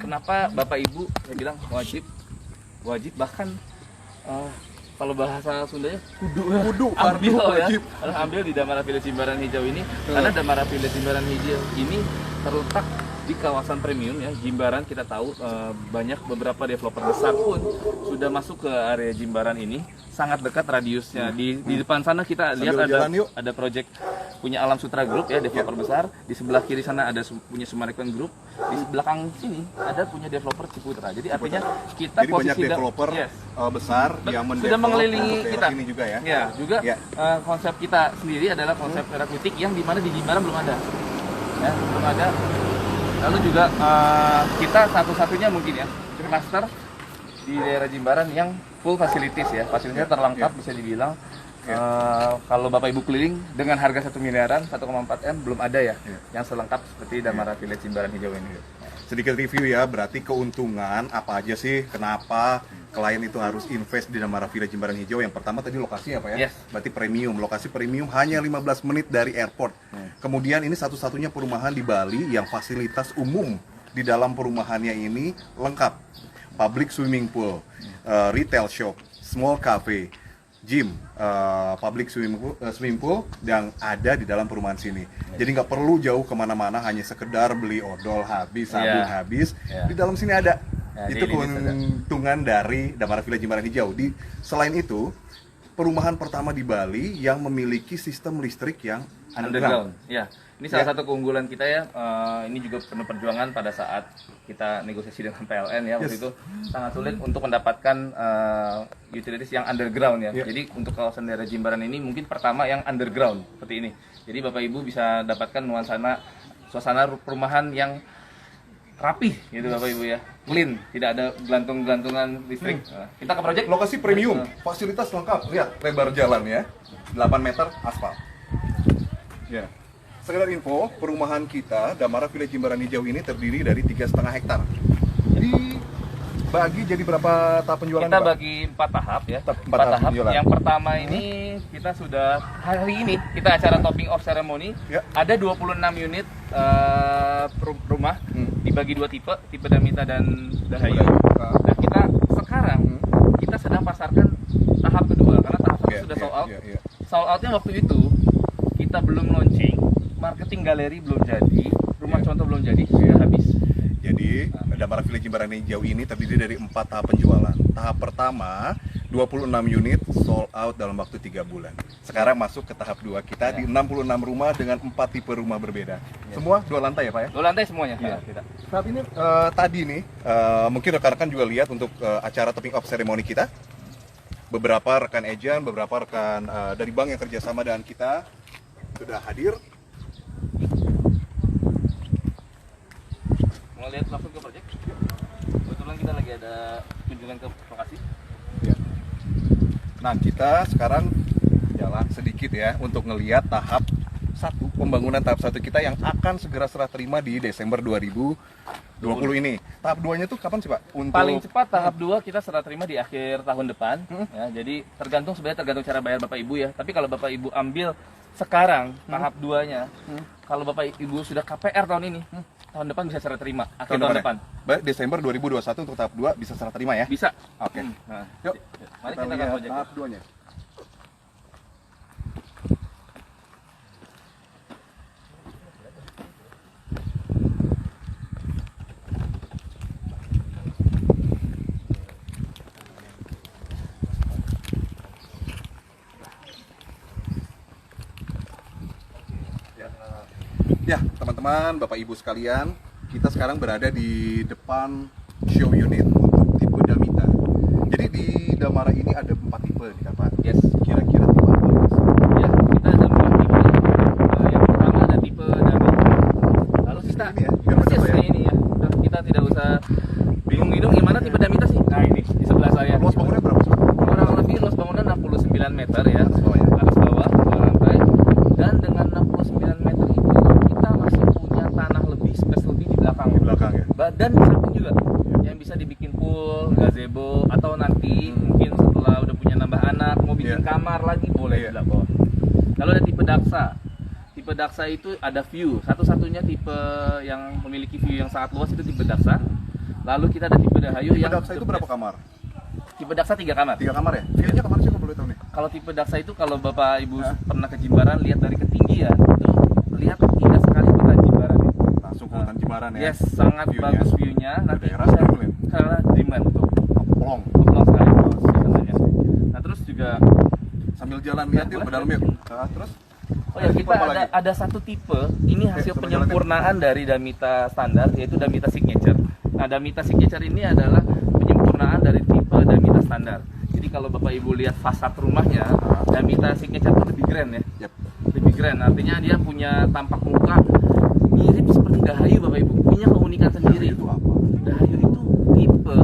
Kenapa Bapak Ibu saya bilang wajib bahkan kalau bahasa Sundanya kudu ambil ya.
wajib.
Harus ambil di Damara Village Jimbaran Hijau ini karena Damara Village Jimbaran Hijau ini terletak di kawasan premium ya. Jimbaran kita tahu banyak beberapa developer besar pun sudah masuk ke area Jimbaran ini, sangat dekat radiusnya. Di depan sana kita
Sambil
lihat
jalan yuk.
ada project punya Alam Sutra Group ya, developer besar. Di sebelah kiri sana ada punya Summarecon Group. Di belakang sini ada punya developer Ciputra. Jadi artinya kita
Jadi banyak
posisi
developer
Yes.
besar yang
Sudah
mendevelop
mengelilingi
daerah
kita.
ini juga ya.
Ya, juga
Ya.
konsep kita sendiri adalah konsep teraputik yang dimana di Jimbaran belum ada. Ya, belum ada. Lalu juga kita satu-satunya mungkin ya klaster di daerah Jimbaran yang full facilities ya, fasilitasnya terlengkap bisa dibilang. Kalau Bapak Ibu keliling dengan harga 1 miliaran 1,4 M belum ada ya yang selengkap seperti Damara Village Jimbaran Hijau ini.
Sedikit review ya, berarti keuntungan apa aja sih, kenapa klien itu harus invest di Damara Village Jimbaran Hijau? Yang pertama tadi lokasinya Pak ya,
Yes.
berarti premium, lokasi premium hanya 15 menit dari airport. Kemudian ini satu-satunya perumahan di Bali yang fasilitas umum di dalam perumahannya ini lengkap. Public swimming pool, retail shop, small cafe, gym, public swimming pool yang ada di dalam perumahan sini. Jadi nggak perlu jauh kemana-mana, hanya sekedar beli odol habis, sabun habis, di dalam sini ada. Itu keuntungan dari Damara Village Jimbaran Hijau. Selain itu, perumahan pertama di Bali yang memiliki sistem listrik yang underground.
Ya, ini salah satu keunggulan kita ya. Ini juga penuh perjuangan pada saat kita negosiasi dengan PLN ya. Waktu itu sangat sulit untuk mendapatkan utilities yang underground ya. Jadi untuk kawasan daerah Jimbaran ini mungkin pertama yang underground seperti ini. Jadi Bapak Ibu bisa dapatkan suasana perumahan yang rapih gitu Bapak Ibu ya. Clean, tidak ada gelantung-gelantungan listrik. Kita ke project
Lokasi premium, fasilitas lengkap. Lihat lebar jalan ya, 8 meter aspal. Ya. Sekedar info, perumahan kita Damara Village Jimbaran Hijau ini terdiri dari 3,5 hektar. Dibagi jadi berapa tahap penjualan?
kita
Pak?
bagi 4 tahap ya.
4 tahap penjualan.
Yang pertama ini kita sudah hari ini kita acara topping off ceremony.
Ya.
Ada 26 unit rumah dibagi 2 tipe Damita dan Dahayu. Dan kita sekarang kita sedang pasarkan tahap kedua karena tahap satu sudah sold out. Sold outnya waktu itu kita belum launching, marketing galeri belum jadi, rumah contoh belum jadi, sudah habis.
Jadi Damara Village Jimbaran Hijau ini terdiri dari 4 tahap penjualan. Tahap pertama 26 unit sold out dalam waktu 3 bulan. Sekarang masuk ke tahap 2 kita di 66 rumah dengan 4 tipe rumah berbeda. Semua 2 lantai ya Pak ya?
2 lantai semuanya.
Saat ini tadi nih mungkin rekan-rekan juga lihat untuk acara topping off ceremony kita. Beberapa rekan agent, beberapa rekan dari bank yang kerjasama dengan kita sudah hadir.
Mau lihat langsung ke project? Kebetulan kita lagi ada kunjungan ke lokasi.
Nah kita sekarang jalan sedikit ya untuk ngelihat tahap 1, pembangunan tahap 1 kita yang akan segera serah terima di Desember 2020 ini. Tahap 2-nya tuh kapan sih Pak?
Paling cepat tahap 2 kita serah terima di akhir tahun depan. Ya, jadi tergantung cara bayar Bapak Ibu ya. Tapi kalau Bapak Ibu ambil sekarang tahap 2-nya, kalau Bapak Ibu sudah KPR tahun ini, tahun depan bisa serah terima akhir tahun depan.
Baik, Desember 2021 untuk tahap 2 bisa serah terima ya?
Bisa.
Oke.
Nah,
Yuk,
mari
kita
kita ke
lihat
project.
tahap 2-nya. Ya, teman-teman, Bapak Ibu sekalian, kita sekarang berada di depan show unit untuk tipe Damita. Jadi di Damara ini ada 4 tipe nih Pak.
Yes.
Kira-kira tipe apa?
Ya, kita ada 4 tipe. Yang pertama ada tipe Damita. Lalu kita
Ini ya, biar
persis
betul ya.
kayak ini ya. Udah, kita tidak usah bingung-bingung gimana tipe Damita sih. Nah, ini di sebelah saya.
Luas bangunnya berapa sih Pak?
Kurang lebih luas bangunan 69 meter ya.
bawah ya?
Atas bawah, 2 lantai. Dan dengan 69 meter itu kita masih punya tanah lebih, space lebih di belakang.
Di belakang ya?
Dan di samping juga yang bisa dibikin pool, gazebo, atau nanti mungkin setelah udah punya nambah anak mau bikin kamar lagi boleh di bawah. Lalu ada tipe Daksa. Tipe Daksa itu ada view. Satu-satunya tipe yang memiliki view yang sangat luas itu tipe Daksa. Lalu kita ada tipe Dahayu
Tipe
yang
Daksa itu berapa kamar?
Tipe Daksa 3 kamar.
3 kamar ya? View-nya kemana sih kalau boleh tahu nih?
Kalau tipe Daksa itu kalau Bapak Ibu pernah ke Jimbaran lihat dari ketinggian itu lihat indah sekali hutan Jimbaran.
Langsung ke hutan Jimbaran ya?
Yes, sangat
View-nya.
bagus view-nya. Nanti
Daerah
bisa
Dreamland.
karena Dreamland tuh.
Plong.
Plong sekali sebenarnya. Nah, terus juga
Sambil jalan lihat yuk ke dalam yuk. Terus?
oh ya,
Ada
kita
tipe apa lagi?
ada satu tipe. Ini hasil
sama
penyempurnaan dari Damita standar yaitu Damita Signature. Nah, Damita Signature ini adalah penyempurnaan dari tipe Damita standar. Jadi kalau Bapak Ibu lihat fasad rumahnya, Damita Signature itu lebih grand ya.
Yep.
Lebih grand, artinya dia punya tampak muka mirip seperti Dahayu Bapak Ibu, punya keunikan sendiri.
Itu apa?
Dahayu itu tipe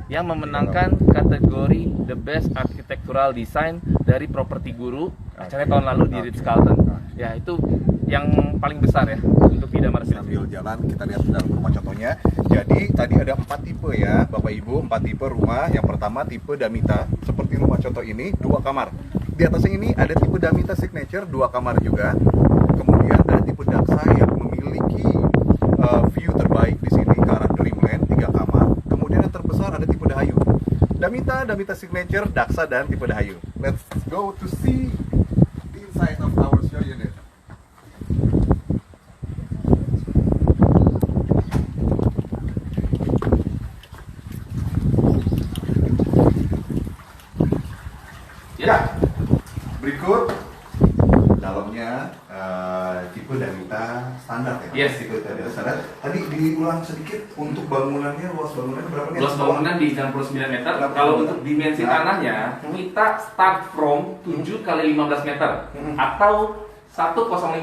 yang memenangkan kategori The Best Architectural Design dari Properti Guru acara tahun lalu di Ritz-Carlton. Ya, itu yang paling besar ya untuk di Damar Village.
Sambil jalan kita lihat dalam rumah contohnya. Jadi tadi ada 4 tipe ya Bapak Ibu, 4 tipe rumah. Yang pertama tipe Damita, seperti rumah contoh ini, 2 kamar. Di atasnya ini ada tipe Damita Signature, 2 kamar juga. Kemudian ada tipe Daksa yang memiliki view terbaik di sini ke arah Dreamland, 3 kamar. Kemudian yang terbesar ada tipe Dahayu. Damita Signature, Daksa, dan tipe Dahayu. Let's go to see the inside of our show unit. Ya, berikut dalamnya tipe Damita standar ya.
Yes.
Tipe Damita standar. Tadi diulang sedikit untuk bangunannya, luas bangunannya berapa nih?
Luas bangunan di 69 meter. Kalau untuk dimensi tanahnya, kita start from 7 kali 15 meter atau 105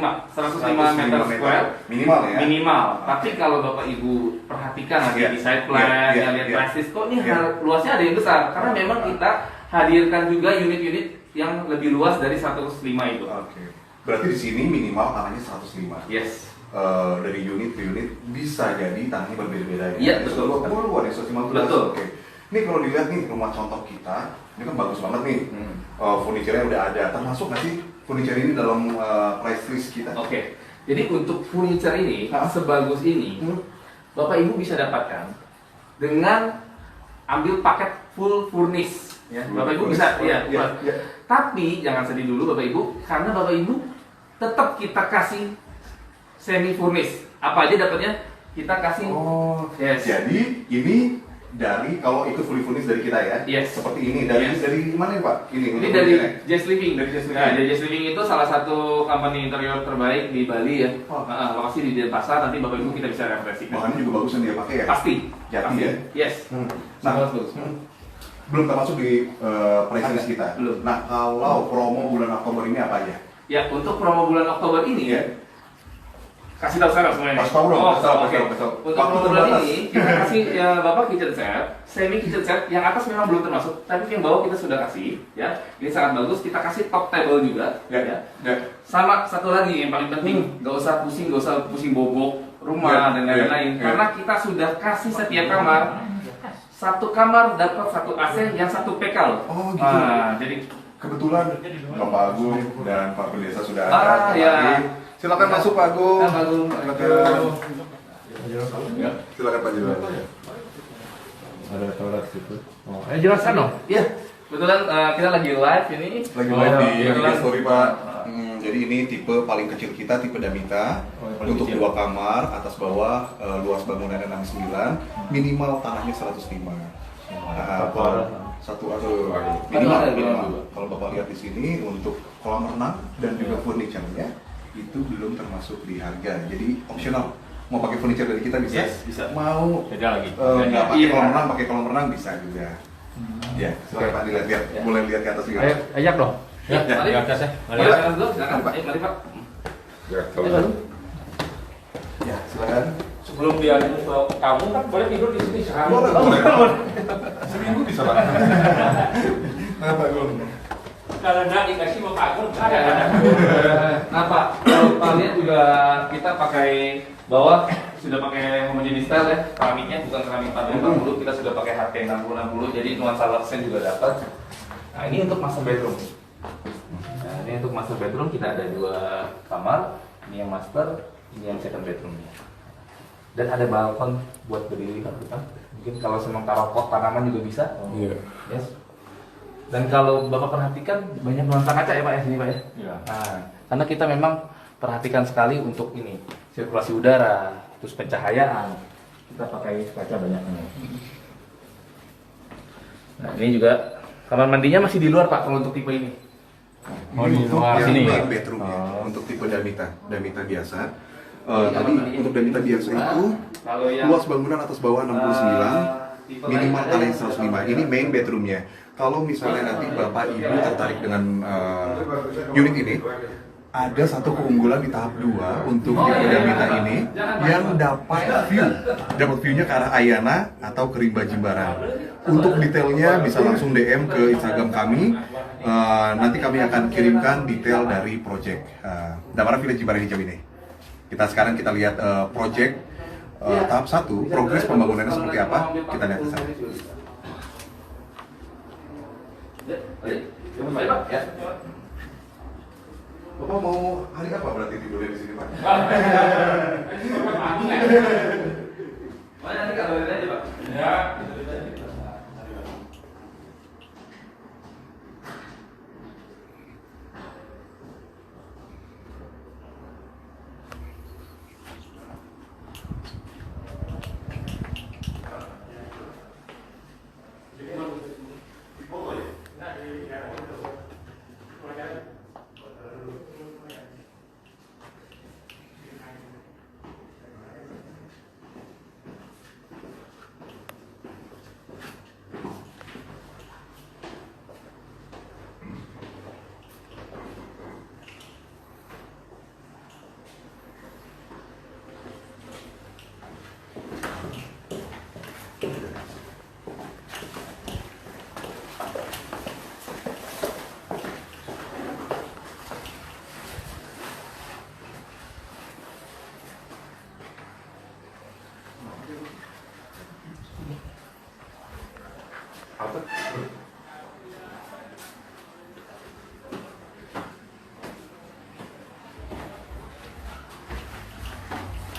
meter square
minimal ya.
Minimal. Tapi kalau Bapak Ibu perhatikan lagi di side plan, lihat prestis, kok ini luasnya ada yang besar karena memang kita hadirkan juga unit-unit yang lebih luas dari 105 itu.
Oke. Berarti di sini minimal tanahnya 105.
Yes.
Dari unit ke unit bisa jadi tanahnya berbeda-beda ya.
Iya, betul.
Ada 150.
Betul.
Oke. Ini kalau dilihat nih rumah contoh kita, ini kan bagus banget nih. Furniture-nya udah ada. Termasuk nggak sih furniture ini dalam price list kita?
Oke. Jadi untuk furniture ini sebagus ini, Bapak Ibu bisa dapatkan dengan ambil paket full furnish. Ya, Bapak Ibu bisa, ya. Tapi jangan sedih dulu Bapak Ibu, karena Bapak Ibu tetap kita kasih semi furnish. Apa aja dapatnya? Kita kasih.
Oh,
yes.
Jadi ini dari kalau ikut fully furnished dari kita ya.
Yes.
Seperti ini dari mana ya Pak? Ini
dari Jazz Living.
Dari Jazz Living.
Nah, dari Jazz Living itu salah satu company interior terbaik di Bali ya. Lokasi di Denpasar, nanti Bapak Ibu kita bisa referensikan.
Bahannya juga bagus yang dia pakai ya.
Pasti.
Jati
Pasti.
ya.
Yes.
Nah, belum termasuk di price list kita.
Belum.
Nah, kalau promo bulan Oktober ini apa aja?
Ya, untuk promo bulan Oktober ini kasih tahu sekarang semuanya.
Kasih tahu dong.
Oke.
Betul.
Untuk promo bulan ini kita kasih ya Bapak kitchen set, semi kitchen set. Yang atas memang belum termasuk, tapi yang bawah kita sudah kasih. Ya, ini sangat bagus. Kita kasih top table juga. Ya. Sama satu lagi yang paling penting, nggak usah pusing bobok rumah dan lain-lain. Karena kita sudah kasih setiap kamar. Satu kamar dapat satu AC yang satu PK loh.
Oh gitu.
Jadi
kebetulan Bapak Agung dan Pak Pendesa sudah ada.
Ya.
Silakan masuk Pak Agung.
Pak Agung.
Silakan Pak Jiwa.
Ada toilet situ. Jelaskan dong.
Iya. Kebetulan kita lagi live ini.
Lagi live di story Pak. Jadi ini tipe paling kecil kita, tipe Damita. Untuk 2 kamar, atas bawah, luas bangunannya 69, minimal tanahnya 105. Minimal. Kalau Bapak lihat di sini untuk kolam renang dan juga furniture-nya itu belum termasuk di harga. Jadi optional. Mau pakai furniture dari kita bisa.
Bisa.
Mau
beda lagi.
nggak pakai kolam renang bisa juga. Ya, silakan Pak dilihat. Boleh lihat ke atas juga.
Ayo, ajak dong.
Ya, mari. Mari Pak dulu, silakan. Mari Pak.
Ya, silakan.
Sebelum dia ke kamu kan boleh tidur di sini sehari.
Boleh. Seminggu bisa Pak. Pak Agung.
Kalau nggak dikasih mau Pak Agung ada. Nah Pak, kalau Pak lihat juga kita pakai bawah sudah pakai homogeneous style ya, keramiknya bukan keramik 40-40, kita sudah pakai HT 60-60, jadi nuansa laksen juga dapat. Nah ini untuk master bedroom. Nah ini untuk master bedroom kita ada 2 kamar, ini yang master, ini yang second bedroomnya. Dan ada balkon buat berdiri kan, mungkin kalau senang taruh pot tanaman juga bisa.
Iya.
Yes. Dan kalau Bapak perhatikan banyak nuansa kaca ya Pak ya sini Pak ya.
Iya.
Nah, karena kita memang perhatikan sekali untuk ini sirkulasi udara, terus pencahayaan. Kita pakai kaca banyak. Nah ini juga kamar mandinya masih di luar Pak kalau untuk tipe ini.
Ini untuk
luar
yang
sini.
main bedroom ya, untuk tipe Damita biasa. Tadi untuk Damita biasa itu
Kalau yang
luas bangunan atas bawah 69, minimal tanahnya 105. Ini main bedroomnya. Kalau misalnya nanti Bapak Ibu tertarik dengan unit ini, ada satu keunggulan di tahap 2 untuk tipe Damita ini yang dapat view-nya ke arah Ayana atau ke Rimba Jimbaran. Untuk detailnya bisa langsung DM ke Instagram kami. Nanti kami akan kirimkan detail dari project Damara Villa Jimbaran Hijau ini. Sekarang kita lihat project tahap 1, progres pembangunannya seperti apa, kita lihat di sana. Bapak mau hari apa berarti tidurnya di sini, Pak?
Mana nanti kalau aja, Pak? Ya.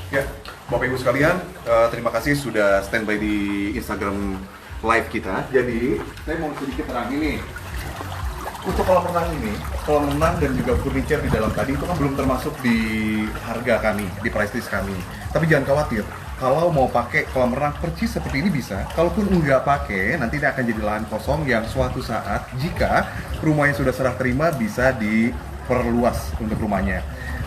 Ya, Bapak Ibu sekalian, terima kasih sudah standby di Instagram live kita. Jadi, saya mau sedikit terangin nih. Untuk kolam renang ini, kolam renang dan juga furniture di dalam tadi itu kan belum termasuk di harga kami, di price list kami. Tapi jangan khawatir, kalau mau pakai kolam renang percis seperti ini bisa. Kalaupun nggak pakai, nanti ini akan jadi lahan kosong yang suatu saat jika rumahnya sudah serah terima bisa diperluas untuk rumahnya.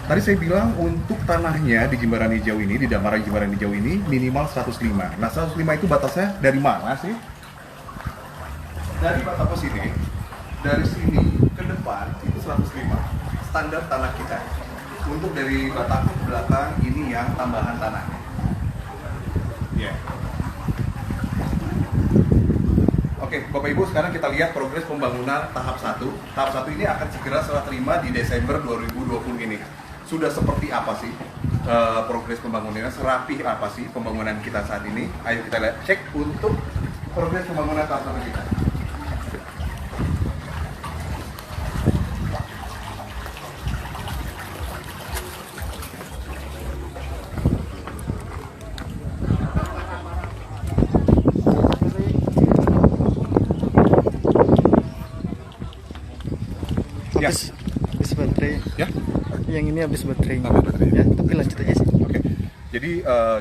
Tadi saya bilang untuk tanahnya di Jimbaran Hijau ini, di Damara Jimbaran Hijau ini minimal 105. Nah 105 itu batasnya dari mana sih? Dari batas pos ini, dari sini ke depan itu 105. Standar tanah kita. Untuk dari batas ke belakang ini yang tambahan tanahnya. Ya. Oke, Bapak Ibu, sekarang kita lihat progres pembangunan tahap 1. Tahap 1 ini akan segera serah terima di Desember 2020 ini. Sudah seperti apa sih progres pembangunannya, serapih apa sih pembangunan kita saat ini? Ayo kita lihat, cek untuk progres pembangunan tahap 1 kita.
Habis baterai.
Ya?
Yang ini habis baterai.
Habis baterai.
Ya, tapi lanjut aja sih.
Oke. Jadi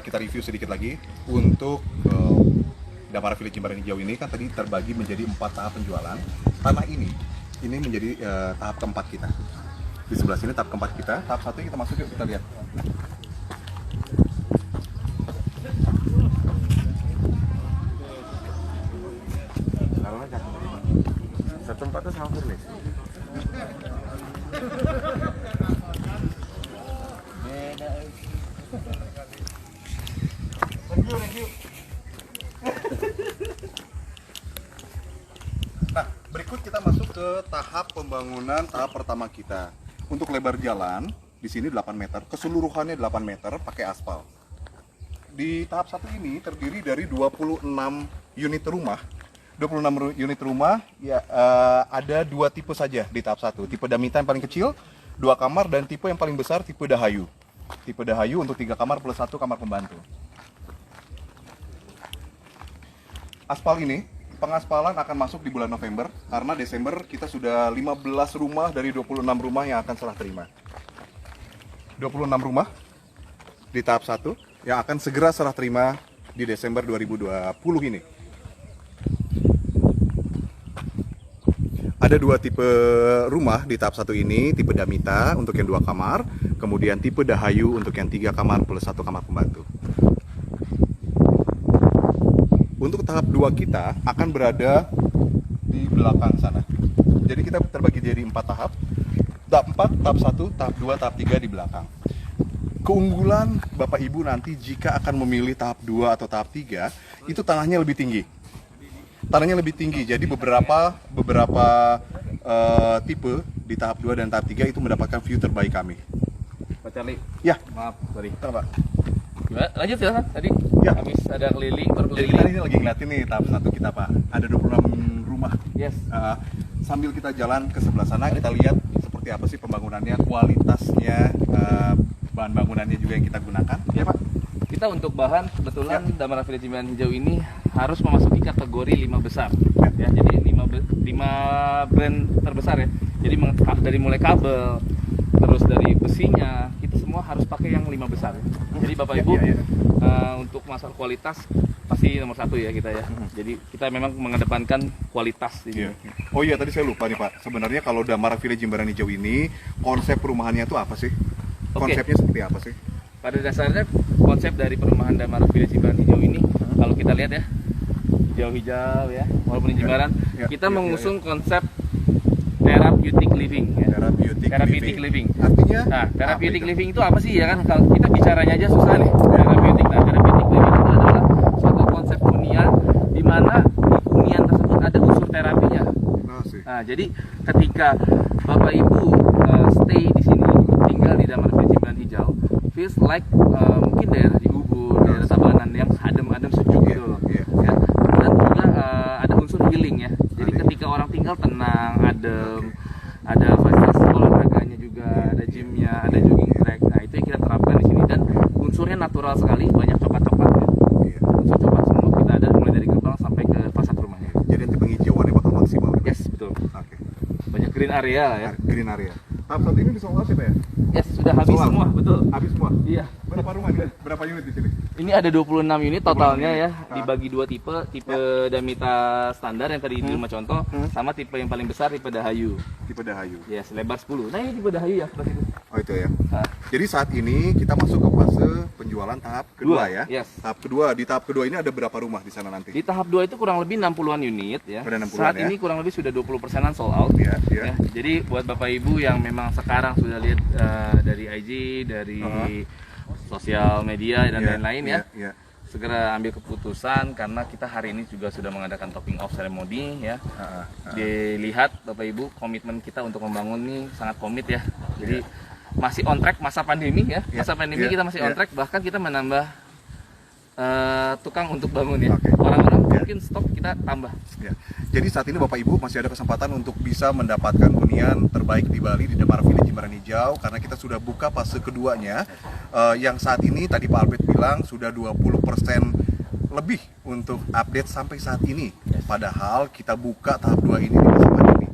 kita review sedikit lagi untuk Damara Villa Jimbaran Hijau ini kan tadi terbagi menjadi 4 tahap penjualan. Tanah ini menjadi tahap keempat kita. Di sebelah sini tahap keempat kita. Tahap 1 kita masuk, yuk kita lihat.
Satu tempat itu sama furnis.
Nah, berikut kita masuk ke tahap pembangunan tahap pertama kita. Untuk lebar jalan, di sini 8 meter, keseluruhannya 8 meter pakai aspal. Di tahap 1 ini terdiri dari 26 unit rumah. 26 unit rumah, ya ada 2 tipe saja di tahap 1. Tipe Damita yang paling kecil, 2 kamar, dan tipe yang paling besar tipe Dahayu. Tipe Dahayu untuk 3 kamar plus 1 kamar pembantu. Aspal ini, pengaspalan akan masuk di bulan November, karena Desember kita sudah 15 rumah dari 26 rumah yang akan serah terima. 26 rumah di tahap 1 yang akan segera serah terima di Desember 2020 ini. Ada 2 tipe rumah di tahap 1 ini, tipe Damita untuk yang 2 kamar, kemudian tipe Dahayu untuk yang 3 kamar plus 1 kamar pembantu. Untuk tahap 2 kita akan berada di belakang sana. Jadi kita terbagi jadi 4 tahap. Tahap 4, tahap 1, tahap 2, tahap 3 di belakang. Keunggulan Bapak Ibu nanti jika akan memilih tahap 2 atau tahap 3, itu tanahnya lebih tinggi. Tanahnya lebih tinggi, jadi beberapa tipe di tahap 2 dan tahap 3 itu mendapatkan view terbaik kami.
Pak Charlie,
Ya,
maaf, sorry.
Pak.
Gimana? Lanjut silakan. Tadi
Ya.
habis ada keliling,
Jadi
berkeliling.
kita ini lagi ngeliatin nih tahap 1 kita Pak, ada 26 rumah.
Yes.
Sambil kita jalan ke sebelah sana, kita lihat seperti apa sih pembangunannya, kualitasnya, bahan bangunannya juga yang kita gunakan. Ya Pak?
Kita untuk bahan kebetulan Damara Villa Jimbaran Hijau ini harus memasuki kategori 5 besar. Ya, jadi 5 brand terbesar ya. Jadi dari mulai kabel, terus dari besinya, kita semua harus pakai yang 5 besar. Jadi Bapak Ibu untuk masalah kualitas pasti nomor 1 ya kita ya. Jadi kita memang mengedepankan kualitas di sini.
Oh iya, tadi saya lupa nih Pak. Sebenarnya kalau Damara Villa Jimbaran Hijau ini konsep perumahannya itu apa sih? Konsepnya seperti apa sih?
Pada dasarnya konsep dari perumahan Damara Villa Jimbaran Hijau ini, kalau kita lihat ya, hijau-hijau ya, walaupun di Jimbaran, kita mengusung konsep therapeutic living ya. Therapeutic living.
Artinya?
Nah, therapeutic living itu apa sih ya kan? Kalau kita bicaranya aja susah nih. Therapeutic. Nah, therapeutic living itu adalah suatu konsep hunian di mana di hunian tersebut ada unsur terapinya. Nah, jadi ketika Bapak Ibu stay di sini, tinggal di Damara Villa Jimbaran Hijau, feels like mungkin daerah di Ubud, daerah Tabanan yang adem-adem sejuk gitu loh. Ya. Dan juga ada unsur healing ya. Jadi ketika orang tinggal tenang, adem, ada fasilitas olahraganya juga, ada gymnya, ada jogging track. Nah itu yang kita terapkan di sini dan unsurnya natural sekali, banyak coklat-coklat ya. Unsur coklat semua kita ada mulai dari gerbang sampai ke fasad rumahnya.
Jadi nanti penghijauannya bakal maksimal.
Yes, betul.
Oke.
Banyak green area lah ya.
Green area. Tahap 1 ini disold out ya Pak ya?
Yes, sudah habis
Sold out.
semua, betul.
Habis semua?
Iya.
Berapa rumah nih? Berapa unit di sini?
Ini ada 26 unit totalnya ya,
Nah.
dibagi 2 tipe, Damita standar yang tadi di rumah contoh, sama tipe yang paling besar tipe Dahayu.
Tipe Dahayu.
Yes, lebar 10. Nah, ini tipe Dahayu ya, sebelah situ.
Oh itu ya.
Nah.
Jadi saat ini kita masuk ke fase penjualan tahap kedua ya.
Yes.
Tahap kedua, di tahap kedua ini ada berapa rumah di sana nanti?
Di tahap 2 itu kurang lebih 60-an unit ya.
Ada 60-an
Saat
ya.
ini kurang lebih sudah 20%-an sold out.
Ya.
Ya. Jadi buat Bapak Ibu yang memang sekarang sudah lihat dari IG, dari sosial media dan lain-lain ya. Segera ambil keputusan karena kita hari ini juga sudah mengadakan topping off ceremony ya. Dilihat Bapak Ibu komitmen kita untuk membangun ini sangat komit ya. Jadi masih on track masa pandemi ya. Masa pandemi kita masih on track, bahkan kita menambah tukang untuk bangun ya. Orang-orang mungkin stok kita tambah.
Ya. Jadi saat ini Bapak Ibu masih ada kesempatan untuk bisa mendapatkan hunian terbaik di Bali di Damara Villa Jimbaran Hijau karena kita sudah buka fase keduanya yang saat ini tadi Pak Albert bilang sudah 20% lebih untuk update sampai saat ini. Padahal kita buka tahap 2 ini di masa pandemi.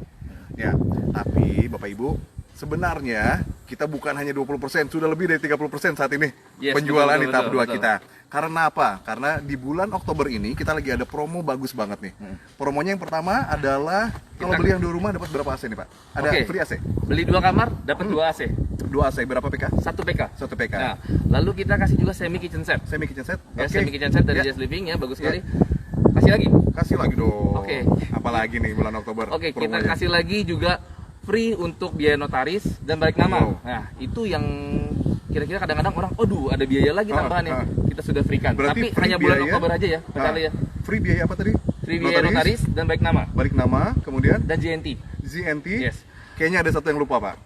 Ya, tapi Bapak Ibu sebenarnya kita bukan hanya 20%, sudah lebih dari 30% saat ini penjualan di tahap 2 kita. Karena apa? Karena di bulan Oktober ini kita lagi ada promo bagus banget nih. Promonya yang pertama adalah kalau beli yang 2 rumah dapat berapa AC nih Pak? Ada free AC?
Beli 2 kamar dapat 2 AC.
2 AC berapa PK?
1 PK.
1 PK.
Nah, lalu kita kasih juga semi kitchen set.
Semi kitchen set?
Ya, semi kitchen set dari Just Living ya, bagus sekali. Kasih lagi.
Kasih lagi dong.
Oke.
Apalagi nih bulan Oktober.
Oke, kita
promonya.
kasih lagi juga free untuk biaya notaris dan balik nama.
Wow.
Nah, itu yang kira-kira kadang-kadang orang, aduh ada biaya lagi tambahan ya. Kita sudah freekan.
Berarti
Tapi
free
hanya bulan
biaya,
Oktober aja ya, sekali ya.
Free biaya apa tadi?
Free biaya notaris dan balik nama.
Balik nama, kemudian
Dan JNT.
ZNT.
Yes.
Kayaknya ada satu yang lupa Pak.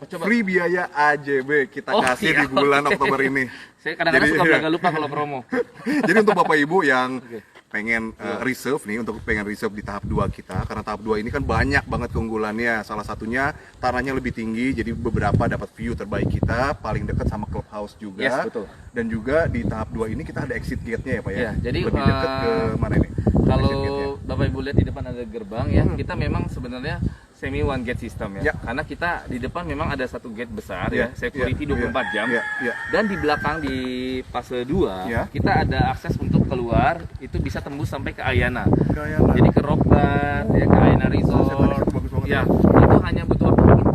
Coba.
Free biaya AJB kita kasih di bulan Oktober ini.
Saya kadang-kadang
Jadi,
suka belaga lupa kalau promo.
Jadi untuk Bapak Ibu yang pengen reserve nih, untuk pengen reserve di tahap 2 kita, karena tahap 2 ini kan banyak banget keunggulannya. Salah satunya tanahnya lebih tinggi, jadi beberapa dapat view terbaik kita, paling dekat sama clubhouse juga.
Yes, betul.
Dan juga di tahap 2 ini kita ada exit gate-nya ya Pak ya?
Ya, jadi
lebih dekat ke mana ini?
Kalau Bapak Ibu lihat di depan ada gerbang ya, kita memang sebenarnya semi one gate system ya. Karena kita di depan memang ada satu gate besar ya, security 24 jam. Dan di belakang di fase 2 kita ada akses untuk keluar, itu bisa tembus sampai ke Ayana. Jadi ke Rockland, ya ke Ayana Resort. Ya, itu hanya butuh waktu mungkin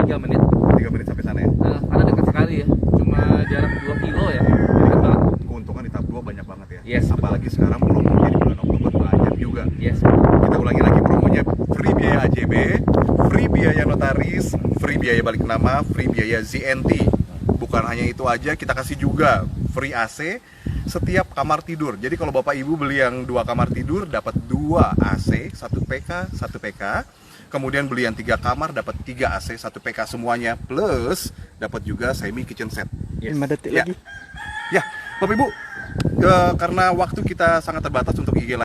3 menit.
3 menit sampai sana ya.
Karena dekat sekali ya. Cuma jarak 2 kilo ya. Dekat banget.
Keuntungan di tahap 2 banyak banget ya.
Yes,
apalagi sekarang promonya di bulan Oktober banyak juga.
Yes.
Kita ulangi lagi promonya, free biaya AJB, free biaya notaris, free biaya balik nama, free biaya ZNT. Bukan hanya itu aja, kita kasih juga free AC setiap kamar tidur. Jadi kalau Bapak Ibu beli yang 2 kamar tidur dapat 2 AC, 1 PK, 1 PK. Kemudian beli yang 3 kamar dapat 3 AC, 1 PK semuanya, plus dapat juga semi kitchen set.
5 detik
Ya.
lagi.
Ya, Bapak Ibu, karena waktu kita sangat terbatas untuk IG